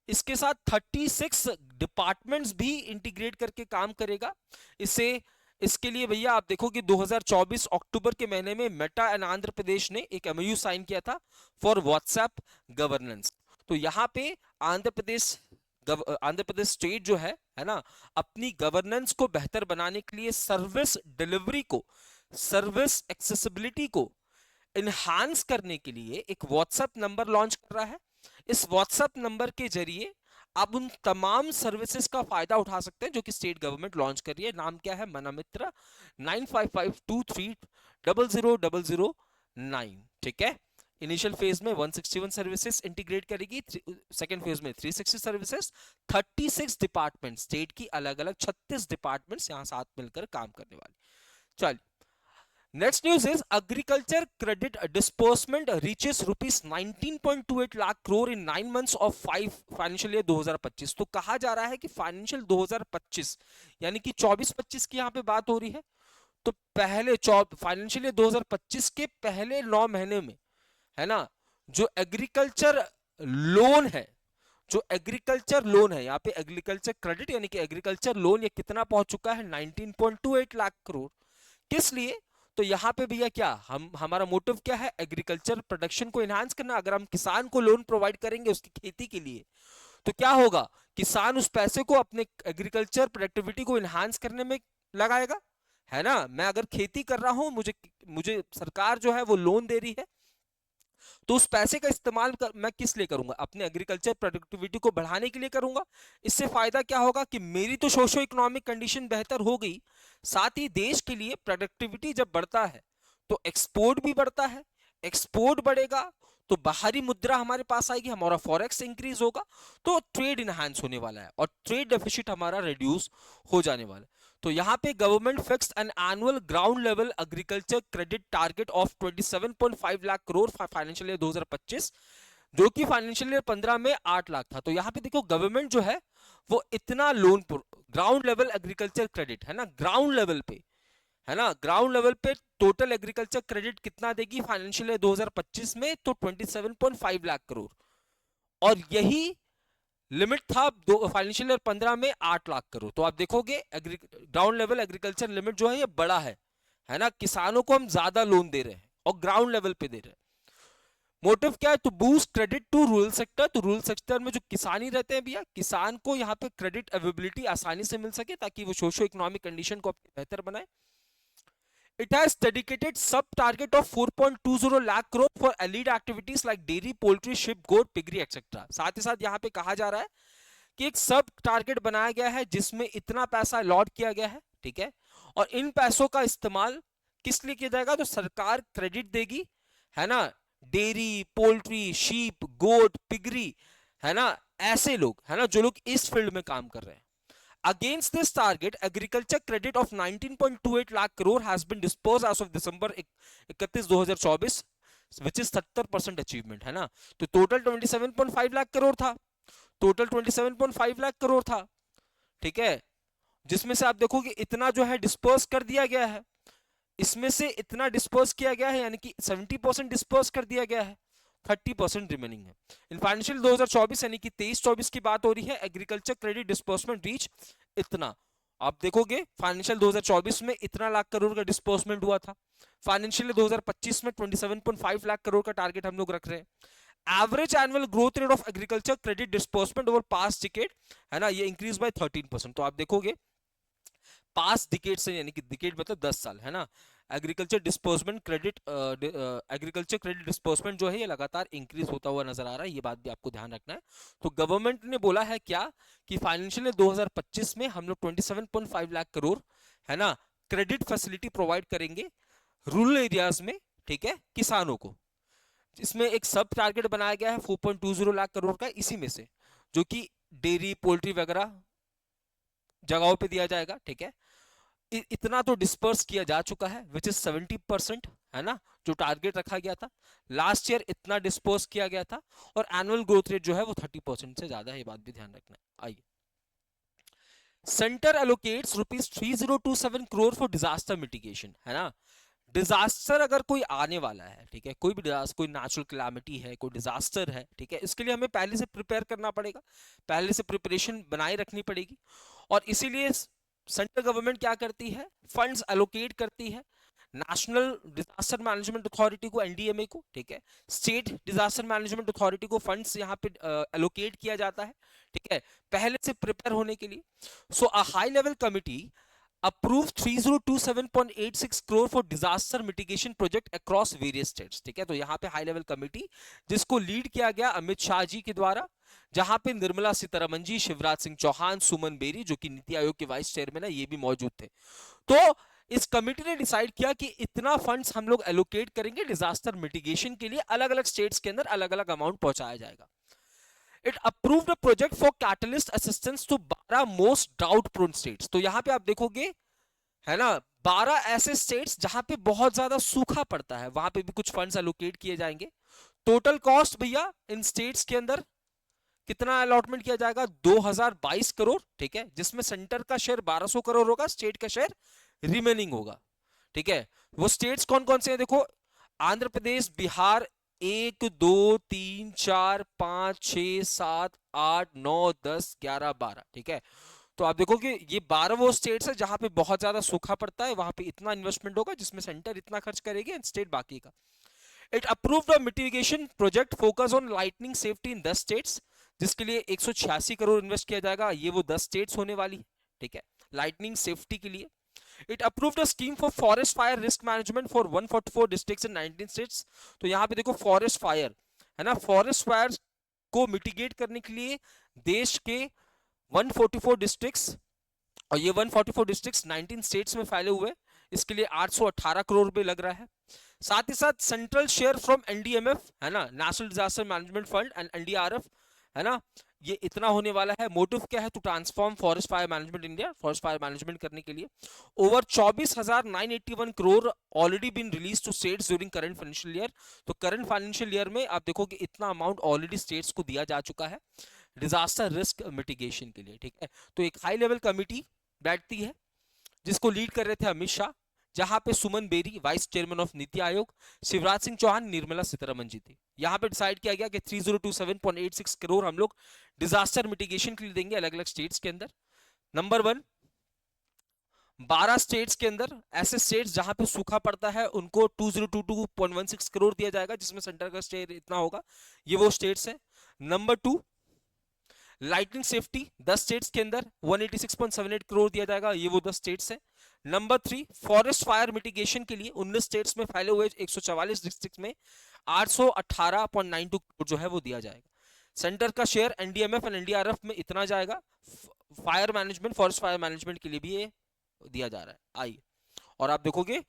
इसके साथ 36 डिपार्टमेंट्स भी इंटीग्रेट करके काम करेगा। इसे इसके लिए भैया आप देखो कि 2024 अक्टूबर के महीने में मेटा एंड आंध्र प्रदेश ने एक एमओयू साइन किया था फॉर व्हाट्सएप गवर्नेंस। तो यहाँ पे आंध्र प्रदेश आंध्र प्रदेश स्टेट जो है ना, अपनी गवर्नेंस को बेहतर बनाने के लिए, सर्विस डिलीवरी को, सर्विस एक्सेसिबिलिटी को इनहांस करने के लिए एक व्हाट्सएप नंबर लॉन्च कर रहा है। इस व्हाट्सएप नंबर के जरिए आप उन तमाम सर्विसेज का फायदा उठा सकते हैं जो कि स्टेट गवर्नमेंट लॉन्च कर रही है। नाम क्या है, मना मित्रा 9552300009, ठीक है। इनिशियल फेज में 161 सर्विसेज इंटीग्रेट करेगी, सेकेंड फेज में 360 सर्विसेज, 36 डिपार्टमेंट, स्टेट की अलग अलग 36 डिपार्टमेंट्स यहां साथ मिलकर काम करने वाले। चलिए, next news is agriculture credit disbursement reaches rupees 19.28 lakh crore in 9 months of 5 financial year 2025। तो कहा जा रहा है कि फाइनेंशियल 2025 यानी कि 24-25 की यहाँ पे बात हो रही है। तो पहले फाइनेंशियल ईयर 2025 के पहले 9 महीने में, है ना, जो एग्रीकल्चर लोन है, जो एग्रीकल्चर लोन है, यहाँ पे एग्रीकल्चर क्रेडिट यानी कि एग्रीकल्चर लोन, ये कितना पहुंच चुका है, 19.28 लाख करोड़। किस लिए, तो यहाँ पे भैया क्या हमारा मोटिव क्या है, एग्रीकल्चर प्रोडक्शन को एनहांस करना। अगर हम किसान को लोन प्रोवाइड करेंगे उसकी खेती के लिए, तो क्या होगा, किसान उस पैसे को अपने एग्रीकल्चर प्रोडक्टिविटी को एनहांस करने में लगाएगा, है ना। मैं अगर खेती कर रहा हूं, मुझे सरकार जो है वो लोन दे रही है, तो उस पैसे का इस्तेमाल मैं किस लिए करूंगा, अपने एग्रीकल्चर प्रोडक्टिविटी को बढ़ाने के लिए करूंगा। इससे फायदा क्या होगा कि मेरी तो सोशो इकोनॉमिक कंडीशन बेहतर हो गई, साथ ही देश के लिए प्रोडक्टिविटी जब बढ़ता है तो एक्सपोर्ट भी बढ़ता है, एक्सपोर्ट बढ़ेगा तो बाहरी मुद्रा हमारे पास आएगी, हमारा फॉरेक्स इंक्रीज होगा, तो ट्रेड इनहांस होने वाला है और ट्रेड डेफिसिट हमारा रिड्यूस हो जाने वाला है। तो यहाँ पे government fixed an annual ground level agriculture credit target of 27.5 lakh crore financial year 2025, जो कि फाइनेंशियल ईयर 15 में 8 लाख था। तो यहाँ पे देखो गवर्नमेंट जो है वो इतना loan, ground level agriculture credit, है ना, ग्राउंड लेवल पे, है ना, ग्राउंड लेवल पे टोटल एग्रीकल्चर क्रेडिट कितना देगी फाइनेंशियल ईयर 2025 में, तो 27.5 लाख करोड़, और यही लिमिट था फाइनेंशियल ईयर 15 में 8 लाख करोड़। तो आप देखोगे ग्राउंड लेवल एग्रीकल्चर लिमिट जो है ये बड़ा है ना, किसानों को हम ज्यादा लोन दे रहे हैं और ग्राउंड लेवल पे दे रहे हैं। मोटिव क्या है, to boost credit to rural sector. तो रूरल सेक्टर में जो किसानी रहते हैं भैया, किसान को यहाँ पे क्रेडिट अवेलेबिलिटी आसानी से मिल सके ताकि वो सोशो इकोनॉमिक कंडीशन को बेहतर बनाए। It has dedicated sub target of 4.20 lakh crore for allied activities like dairy, poultry, sheep, goat, piggery, etc. साथ ही साथ यहाँ पे कहा जा रहा है कि एक सब टारगेट बनाया गया है जिसमें इतना पैसा अलॉट किया गया है, ठीक है, और इन पैसों का इस्तेमाल किस लिए किया जाएगा, तो सरकार क्रेडिट देगी, है ना, डेयरी, पोल्ट्री, शीप, गोट, पिगरी, है ना, ऐसे लोग, है ना, जो लोग इस फील्ड में काम कर रहे हैं। Against this target, agriculture credit of 19.28 lakh crore has been disbursed as of December 31, 2024, which is 70% achievement, है ना। तो टोटल 27.5 लाख करोड़ था, टोटल 27.5 लाख करोड़ था, ठीक है, जिसमें से आप देखोगे इतना जो है डिस्पर्स कर दिया गया है, इसमें से इतना डिस्पर्स किया गया है यानी कि 70% डिस्पर्स कर दिया गया है। 30% रिमेनिंग है। इन फाइनेंशियल 2024 यानी कि 23-24 की बात हो रही है, एग्रीकल्चर क्रेडिट डिस्बर्समेंट रीच इतना। आप देखोगे फाइनेंशियल 2024 में इतना लाख करोड़ का डिस्बर्समेंट हुआ था, फाइनेंशियल 2025 में 27.5 लाख करोड़ का टारगेट हम लोग रख रहे हैं। Average annual growth rate of agriculture credit disbursement over past decade है ना, ये इंक्रीज बाय 13%। तो आप देखोगे पास्ट डिकेड से, यानी कि डिकेड मतलब 10 साल है ना, agriculture disbursement credit agriculture credit disbursement जो है ये लगातार इंक्रीज होता हुआ नजर आ रहा है, ये बात भी आपको ध्यान रखना है। तो गवर्नमेंट ने बोला है क्या कि फाइनेंशियल 2025 में हम लोग 27.5 लाख करोड़ है ना क्रेडिट फैसिलिटी प्रोवाइड करेंगे रूरल एरियाज में, ठीक है, किसानों को। इसमें एक सब टारगेट बनाया गया है 4.20 लाख करोड़ का, इसी में से जो कि डेयरी पोल्ट्री वगैरह जगहों पे दिया जाएगा, ठीक है। इतना तो डिस्पर्स किया जा चुका है विच इज 70% है ना, जो टारगेट रखा गया था लास्ट ईयर इतना डिस्पर्स किया गया था, और एनुअल ग्रोथ रेट जो है वो 30% से ज्यादा है, ये बात भी ध्यान रखना है। आइए, centre allocates rupees 3027 crore for disaster mitigation है ना। डिजास्टर अगर कोई आने वाला है, ठीक है, कोई भी डिजास्टर, कोई नेचुरल कैलामिटी है, कोई डिजास्टर है, ठीक है, इसके लिए हमें पहले से प्रिपेयर करना पड़ेगा, पहले से प्रिपरेशन बनाए रखनी पड़ेगी। और इसीलिए सेंट्रल गवर्नमेंट क्या करती है, फंड्स एलोकेट करती है नेशनल डिजास्टर मैनेजमेंट अथॉरिटी को, एनडीएमए को, ठीक है, स्टेट डिजास्टर मैनेजमेंट अथॉरिटी को फंड्स यहाँ पे एलोकेट किया जाता है, ठीक है, पहले से प्रिपेयर होने के लिए। So a high level committee approved 3027.86 crore for disaster mitigation project across various states, ठीक है। तो यहाँ पे हाई लेवल कमेटी जिसको लीड किया गया अमित शाह जी के द्वारा, जहां पे निर्मला सीतारमण जी, शिवराज सिंह चौहान, सुमन बेरी जो कि नीति आयोग के वाइस चेयरमैन है, ये भी मौजूद थे। तो इस कमेटी ने डिसाइड किया कि इतना फंड्स हम लोग एलोकेट करेंगे डिजास्टर मिटिगेशन के लिए, अलग अलग स्टेट्स के अंदर अलग अलग अमाउंट पहुंचाया जाएगा। It approved a project for catalyst assistance to 12 most drought prone states. तो यहां पे आप देखोगे है ना 12 ऐसे स्टेट्स जहां पे बहुत ज्यादा सूखा पड़ता है, वहां पे भी कुछ फंड्स एलोकेट किए जाएंगे। टोटल कॉस्ट भैया इन स्टेट्स के अंदर कितना अलॉटमेंट किया जाएगा, 2022 करोड़, ठीक है, जिसमें सेंटर का शेयर 1200 करोड़ होगा, स्टेट का शेयर रिमेनिंग होगा, ठीक है। वो स्टेट्स कौन कौन से हैं देखो, आंध्र प्रदेश, बिहार, 1 2 3 4 5 6 7 8 9 10 11 12, ठीक है। तो आप देखो कि ये 12 वो स्टेट्स है जहां पे बहुत ज्यादा सूखा पड़ता है, वहां पे इतना इन्वेस्टमेंट होगा जिसमें सेंटर इतना खर्च करेगी एंड स्टेट बाकी का। It approved a mitigation project focus on lightning safety in 10 states, जिसके लिए 186 करोड़ इन्वेस्ट किया जाएगा, ये वो 10 स्टेट्स होने वाली है, ठीक है, लाइटनिंग सेफ्टी के लिए। It approved a scheme for forest fire risk management for 144 districts in 19 states. तो यहाँ पे देखो फॉरेस्ट फायर है ना, फॉरेस्ट फायर को मिटिगेट करने के लिए देश के 144 डिस्ट्रिक्ट्स, और ये 144 डिस्ट्रिक्ट्स 19 स्टेट्स में फैले हुए, इसके लिए 818 करोड़ रुपए लग रहा है। साथ ही साथ सेंट्रल शेयर फ्रॉम एनडीएमएफ है ना, national disaster management fund and NDRF है ना, ये इतना होने वाला है। मोटिव क्या है, to transform forest fire management India, forest fire management करने के लिए। Over 24,981 crore already been release to states during current financial year. तो करंट फाइनेंशियल ईयर में आप देखो कि इतना अमाउंट ऑलरेडी स्टेट्स को दिया जा चुका है डिजास्टर रिस्क मिटिगेशन के लिए, ठीक है। तो एक हाई लेवल कमिटी बैठती है जिसको लीड कर रहे थे अमित शाह, जहां पे सुमन berry vice chairman of NITI Aayog, Shivraj Singh Chauhan, Nirmala Sitharaman ji थी। यहां पे डिसाइड किया गया कि 3027.86 करोड़ हम लोग डिजास्टर मिटिगेशन के लिए देंगे अलग अलग स्टेट्स के अंदर। नंबर 1, 12 स्टेट्स के अंदर ऐसे स्टेट्स जहां पे सूखा पड़ता है उनको 2022.16 करोड़ दिया जाएगा, जिसमें सेंटर का शेयर इतना होगा, ये वो स्टेट्स है। नंबर 2, लाइटनिंग सेफ्टी 10 स्टेट्स के अंदर 186.78 करोड़ दिया जाएगा, ये वो 10 स्टेट्स है। नंबर 3, फॉरेस्ट फायर मिटिगेशन के लिए 19 स्टेट्स में फैले हुए 144 डिस्ट्रिक्ट में 818.92 करोड़ जो है वो दिया जाएगा। सेंटर का शेयर एनडीएमएफ एंड एनडीआरएफ में इतना जाएगा, fire management, forest fire management के लिए भी ये दिया जा रहा है। आइए, और आप देखोगे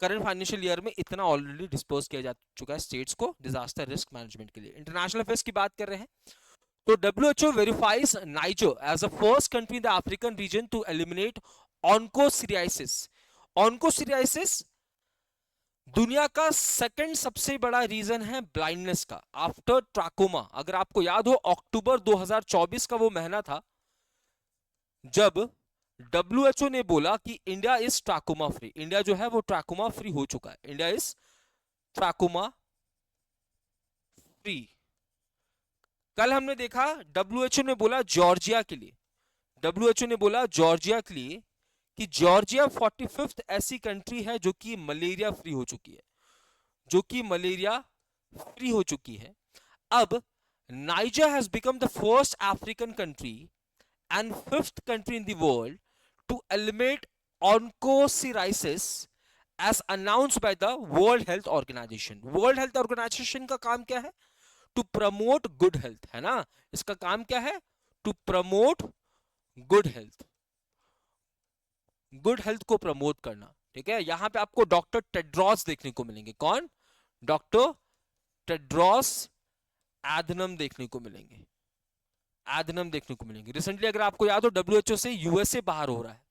करंट फाइनेंशियल ईयर में इतना ऑलरेडी डिस्पोज किया जा चुका है स्टेट्स को डिजास्टर रिस्क मैनेजमेंट के लिए। इंटरनेशनल अफेयर्स की बात कर रहे हैं तो WHO verifies Niger as the first country in the African region to eliminate onchocerciasis. Onchocerciasis दुनिया का सेकंड सबसे बड़ा रीजन है ब्लाइंडनेस का आफ्टर ट्राकोमा। अगर आपको याद हो अक्टूबर 2024 का वो महीना था जब WHO ने बोला कि India is trachoma free. India जो है वो ट्राकोमा फ्री हो चुका है, इंडिया इज ट्राकोमा फ्री। कल हमने देखा डब्ल्यूएचओ ने बोला जॉर्जिया के लिए, डब्ल्यूएचओ ने बोला जॉर्जिया के लिए कि जॉर्जिया 45th ऐसी कंट्री है जो कि मलेरिया फ्री हो चुकी है, जो कि मलेरिया फ्री हो चुकी है। अब niger has become the first African country and fifth country in the world to eliminate onchocerciasis as announced by the World Health Organization. World Health Organization का काम क्या है? To promote good health, है ना? इसका काम क्या है? To promote good health. Good health को प्रमोट करना, ठीक है? यहां पे आपको डॉक्टर टेड्रोस देखने को मिलेंगे। कौन? डॉक्टर टेड्रोस एडनम देखने को मिलेंगे, एडनम देखने को मिलेंगे। रिसेंटली अगर आपको याद हो डब्ल्यूएचओ से यूएसए बाहर हो रहा है,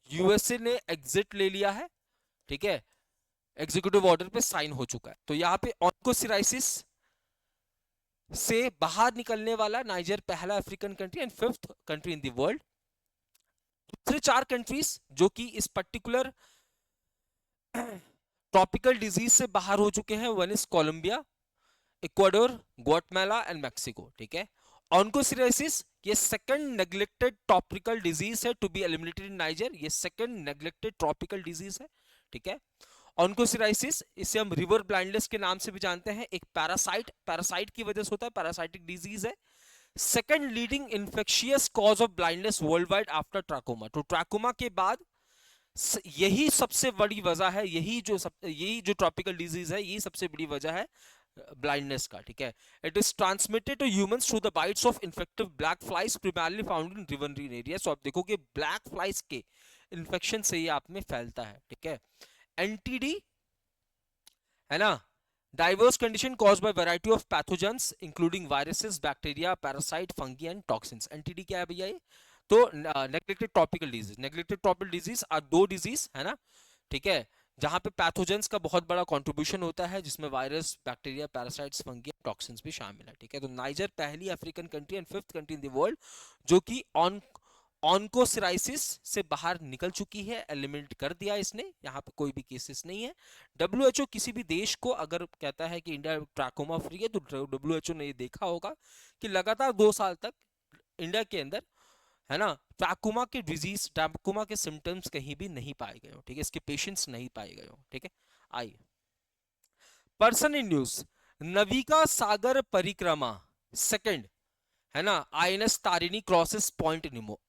यूएसए ने एग्जिट ले लिया है, ठीक है? एग्जीक्यूटिव ऑर्डर पे साइन हो चुका है। तो यहाँ पे ऑन्कोसिराइसिस से बाहर निकलने वाला नाइजर पहला African country and fifth country in the world. दूसरे 4 कंट्रीज जो कि इस पर्टिकुलर ट्रॉपिकल डिजीज से बाहर हो चुके हैं, one is Colombia, Ecuador, Guatemala and Mexico, ठीक है? ऑन्कोसिराइसिस ये सेकंड नेग्लेक्टेड ट्रॉपिकल डिजीज है to be eliminated in Niger, ये सेकंड नेग्लेक्टेड ट्रॉपिकल डिजीज है, ठीक है? ऑन्कोसिराइसिस इसे हम रिवर ब्लाइंडनेस के नाम से भी जानते हैं, एक पैरासाइट की वजह से होता है, पैरासाइटिक डिजीज है। Second leading infectious cause of blindness world wide after trachoma. तो ट्रैकोमा के बाद यही सबसे बड़ी वजह है, यही जो ट्रॉपिकल डिजीज है, यही सबसे बड़ी वजह है ब्लाइंडनेस का, ठीक है? It is transmitted to humans through the bites of infective black flies primarily found in riverine area. So आप देखोगे ब्लैक फ्लाइज के इन्फेक्शन से ये आप में फैलता है, ठीक है? एनटीडी है ना, diverse condition caused by variety of pathogens including viruses, bacteria, parasite, fungi and toxins. NTD क्या है भैया? ये तो neglected tropical disease, neglected tropical disease are 2 disease, है ना, ठीक है, जहां पे पैथोजेंस का बहुत बड़ा कंट्रीब्यूशन होता है, जिसमें virus, bacteria, parasites, fungi, toxins भी शामिल है, ठीक है? तो नाइजर पहली African country and fifth country in the world जो कि ऑन्कोसिराइसिस से बाहर निकल चुकी है, एलिमिनेट कर दिया इसने, यहाँ पे कोई भी केसेस नहीं है। डब्ल्यूएचओ किसी भी देश को अगर कहता है कि इंडिया ट्रैकोमा फ्री है, तो डब्ल्यूएचओ ने ये देखा होगा कि लगातार 2 साल तक इंडिया के अंदर, है ना, ट्रैकोमा के डिजीज, ट्रैकोमा के सिम्टम्स कहीं भी नहीं पाए गए हो, ठीक है? इसके पेशेंट्स नहीं पाए गए हो, ठीक है? आइए पर्सन इन न्यूज, नविका सागर परिक्रमा सेकंड, है ना, आईएनएस तारिणी क्रॉसेस पॉइंट निमो।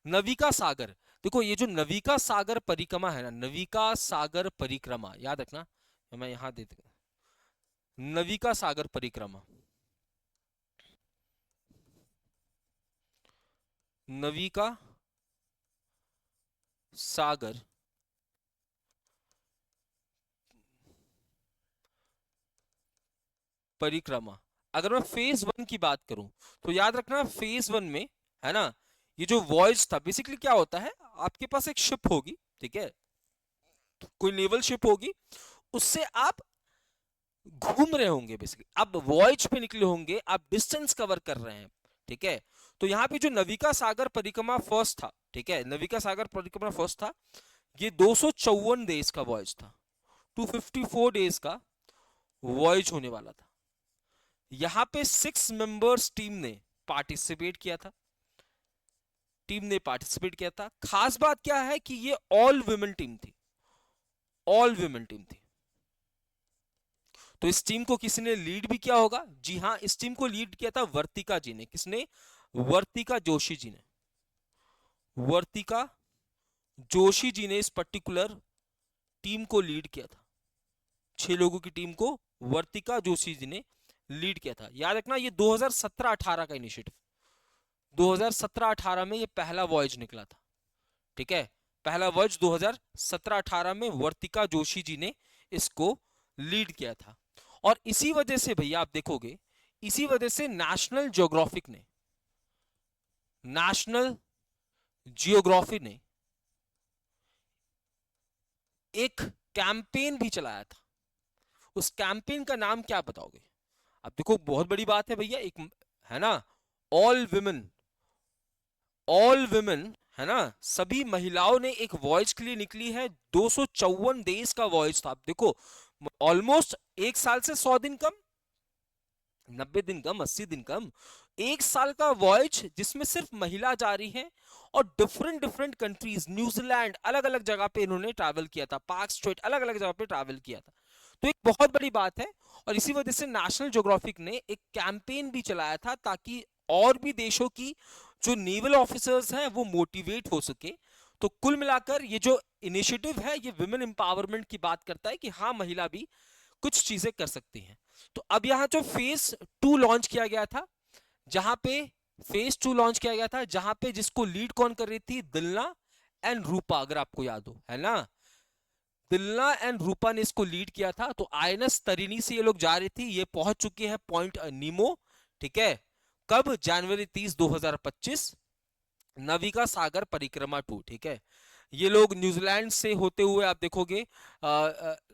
नविका सागर, देखो ये जो नविका सागर परिक्रमा है ना, नविका सागर परिक्रमा याद रखना, मैं यहां दे दूंगा नविका सागर परिक्रमा, नविका सागर परिक्रमा। अगर मैं फेज 1 की बात करूं तो याद रखना फेज 1 में, है ना, ये जो वॉयज था बेसिकली क्या होता है, आपके पास एक शिप होगी, ठीक है, कोई नेवल शिप होगी, उससे आप घूम रहे होंगे बेसिकली, आप वॉयज पे निकले होंगे, आप डिस्टेंस कवर कर रहे हैं, ठीक है? तो यहाँ पे जो नविका सागर परिक्रमा फर्स्ट था, ठीक है, नविका सागर परिक्रमा फर्स्ट था, ये 254 डेज का वॉयज था, 254 डेज का वॉयज होने वाला था। यहां पे 6 मेंबर्स टीम ने पार्टिसिपेट किया था, खास बात क्या है कि ये ऑल वुमेन टीम थी, ऑल वुमेन टीम थी। तो इस टीम को किसी ने लीड भी किया होगा, जी हां, इस टीम को लीड किया था वर्तिका जी ने। किसने? वर्तिका जोशी जी ने, वर्तिका जोशी जी ने इस पर्टिकुलर टीम को लीड किया था, 6 लोगों की टीम को वर्तिका जोशी जी ने लीड किया था। याद रखना ये 2017-18 का इनिशिएटिव, 2017-18 में ये पहला वॉयज निकला था, ठीक है? पहला वॉयज 2017-18 में वर्तिका जोशी जी ने इसको लीड किया था। और इसी वजह से भैया आप देखोगे, इसी वजह से नेशनल जियोग्राफी ने एक कैंपेन भी चलाया था। उस कैंपेन का नाम क्या बताओगे? अब देखो बहुत बड़ी बात है भैया, एक है ना, ऑल विमेन, है ना, सभी महिलाओं ने एक वॉयज के लिए निकली है। 254 डेज का वॉयज था। आप देखो ऑलमोस्ट 1 साल से 100 दिन कम, 90 दिन कम, 80 दिन कम, 1 साल का वॉयज जिसमें सिर्फ महिला जा रही है, और डिफरेंट डिफरेंट कंट्रीज, न्यूजीलैंड, अलग अलग जगह पे इन्होंने ट्रैवल किया था, पार्क स्ट्रेट, अलग अलग जगह पे ट्रैवल किया था। तो एक बहुत बड़ी बात है। और इसी वजह से नेशनल ज्योग्राफिक ने एक कैंपेन भी चलाया था ताकि और भी देशों की जो नेवल ऑफिसर्स हैं वो मोटिवेट हो सके। तो कुल मिलाकर ये जो इनिशिएटिव है ये विमेन एम्पावरमेंट की बात करता है कि हाँ, महिला भी कुछ चीजें कर सकती हैं। तो अब यहाँ जो फेज 2 लॉन्च किया गया था, जहां पे फेज 2 लॉन्च किया गया था, जहां पे जिसको लीड कौन कर रही थी, दिलना एंड रूपा, अगर आपको याद हो, है ना, दिलना एंड रूपा ने इसको लीड किया था। तो आईएनएस तरिणी से ये लोग जा रही थी, ये पहुंच चुके हैं पॉइंट नीमो, ठीक है। कब? जनवरी 30 2025, नविका सागर परिक्रमा 2, ठीक है। ये लोग न्यूजीलैंड से होते हुए आप देखोगे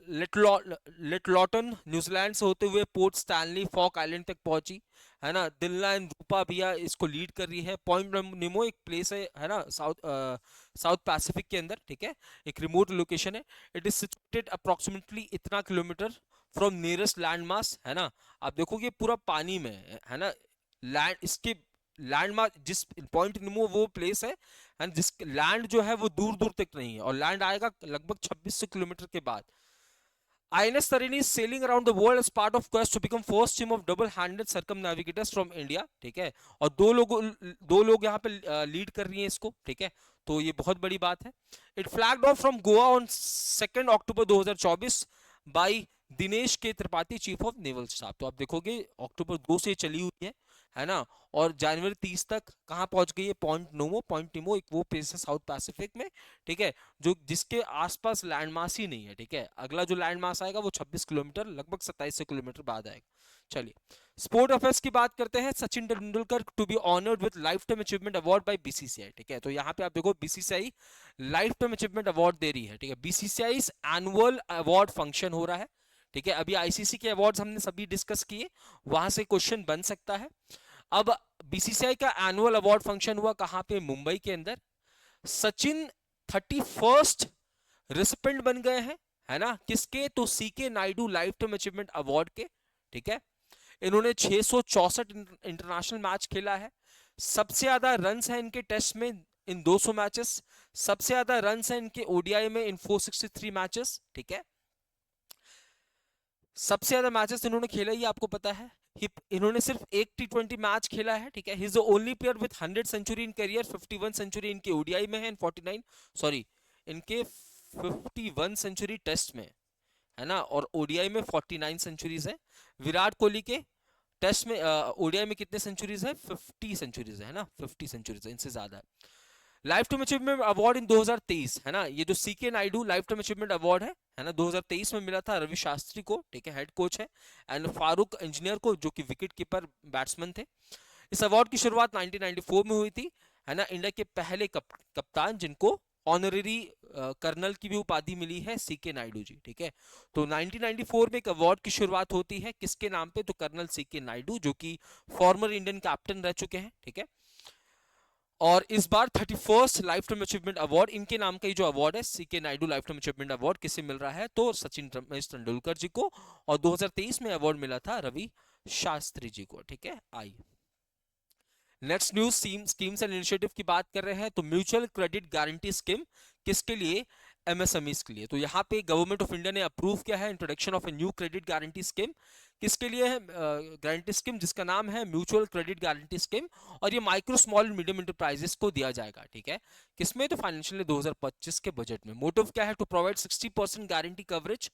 लिटलॉटन न्यूजीलैंड से होते हुए पोर्ट स्टैनली फॉक आइलैंड तक पहुंची, है ना। दिल्ला एंड रूपा भैया इसको लीड कर रही है। पॉइंट निमो एक प्लेस है ना, साउथ पैसिफिक के अंदर, ठीक है, एक रिमोट लोकेशन है। इट इज सिचुएटेड अप्रोक्सीमेटली इतना kilometre from nearest land mass, है ना। आप देखोगे पूरा पानी में है ना, लैंड इसके लैंडमार्क जिस पॉइंट निमो वो प्लेस है, एंड जिस लैंड जो है वो दूर दूर तक नहीं है, और लैंड आएगा लगभग 2600 किलोमीटर के बाद। INS Tarini is sailing around the world as part of quest to become first team of double-handed circumnavigators from India, ठीक है। और दो लोग यहाँ पे लीड कर रही हैं इसको, ठीक है। तो ये बहुत बड़ी बात है। It flagged off from Goa on 2 October 2024 by Dinesh K Tripathi, chief of naval staff. तो आप देखोगे अक्टूबर 2 से चली हुई है ना, और जनवरी 30 तक कहाँ पहुंच गई है, पॉइंट निमो एक वो प्लेस है साउथ पैसिफिक में, ठीक है, जो जिसके आसपास लैंडमास ही नहीं है, ठीक है। अगला जो लैंडमास आएगा वो 26 किलोमीटर, लगभग 2700 किलोमीटर बाद आएगा। चलिए, स्पोर्ट अफेयर्स की बात करते हैं। Sachin Tendulkar to be honoured with life time achievement award by BCCI, ठीक है। तो यहाँ पे आप देखो BCCI life time achievement award दे रही है, ठीक है। बीसीसीआई एनुअल अवार्ड फंक्शन हो रहा है, ठीक है। अभी आईसीसी के अवार्ड्स हमने सभी डिस्कस किए, वहां से क्वेश्चन बन सकता है। अब बीसीसीआई का एनुअल अवार्ड फंक्शन हुआ कहां पे, मुंबई के अंदर। सचिन 31st रिसिपेंट बन गए हैं, है ना, किसके, तो CK Naidu life time achievement award के, ठीक है। इन्होंने 664 इंटरनेशनल मैच खेला है। सबसे ज्यादा रन्स है इनके टेस्ट में इन 200 मैचेस, सबसे ज्यादा रन्स है इनके ओडीआई में इन 463 मैचेस, ठीक है। सबसे ज्यादा मैचेस इन्होंने खेला, ये आपको पता है। इन्होंने सिर्फ एक T20 मैच खेला है, ठीक है। He is the only player with 100 century in career, 51 century इनके ओडीआई में है, 49 सॉरी इनके 51 सेंचुरी टेस्ट में, है ना, और ओडीआई में 49 सेंचुरीज है। विराट कोहली के टेस्ट में ओडीआई में कितने सेंचुरीज है, 50 सेंचुरीज है ना, 50 सेंचुरीज है, इनसे ज्यादा है। Life time achievement award in 2023, है ना, ये जो CK Naidu life time achievement award है ना, 2023 में मिला था रवि शास्त्री को, ठीक है, हेड कोच है, एंड फारूक इंजीनियर को, जो कि विकेट कीपर बैट्समैन थे। इस अवार्ड की शुरुआत 1994 में हुई थी, है ना। इंडिया के पहले कप्तान जिनको ऑनररी कर्नल की भी उपाधि मिली है, सीके नायडू जी, ठीक है। तो 1994 में एक अवार्ड की शुरुआत होती है, किसके नाम पे, तो कर्नल सीके नायडू, जो कि फॉर्मर इंडियन कैप्टन रह चुके हैं, ठीक है। और इस बार 31st life time achievement award, इनके नाम का ही जो अवार्ड है, CK Naidu life time achievement award, किसे मिल रहा है, तो सचिन रमेश तेंदुलकर जी को। और 2023 में अवार्ड मिला था रवि शास्त्री जी को, ठीक है। आइए next news, schemes and initiative की बात कर रहे हैं। तो म्यूचुअल क्रेडिट गारंटी स्कीम किसके लिए, एमएसएमईज के लिए। तो यहाँ पे गवर्नमेंट ऑफ इंडिया ने अप्रूव किया है introduction of a new credit guarantee scheme. किसके लिए है गारंटी स्कीम, जिसका नाम है म्यूचुअल क्रेडिट गारंटी स्कीम, और ये micro small and medium enterprises को दिया जाएगा, ठीक है। किसमें, तो फाइनेंशियल 2025 के बजट में। मोटिव क्या है, to provide 60% guarantee coverage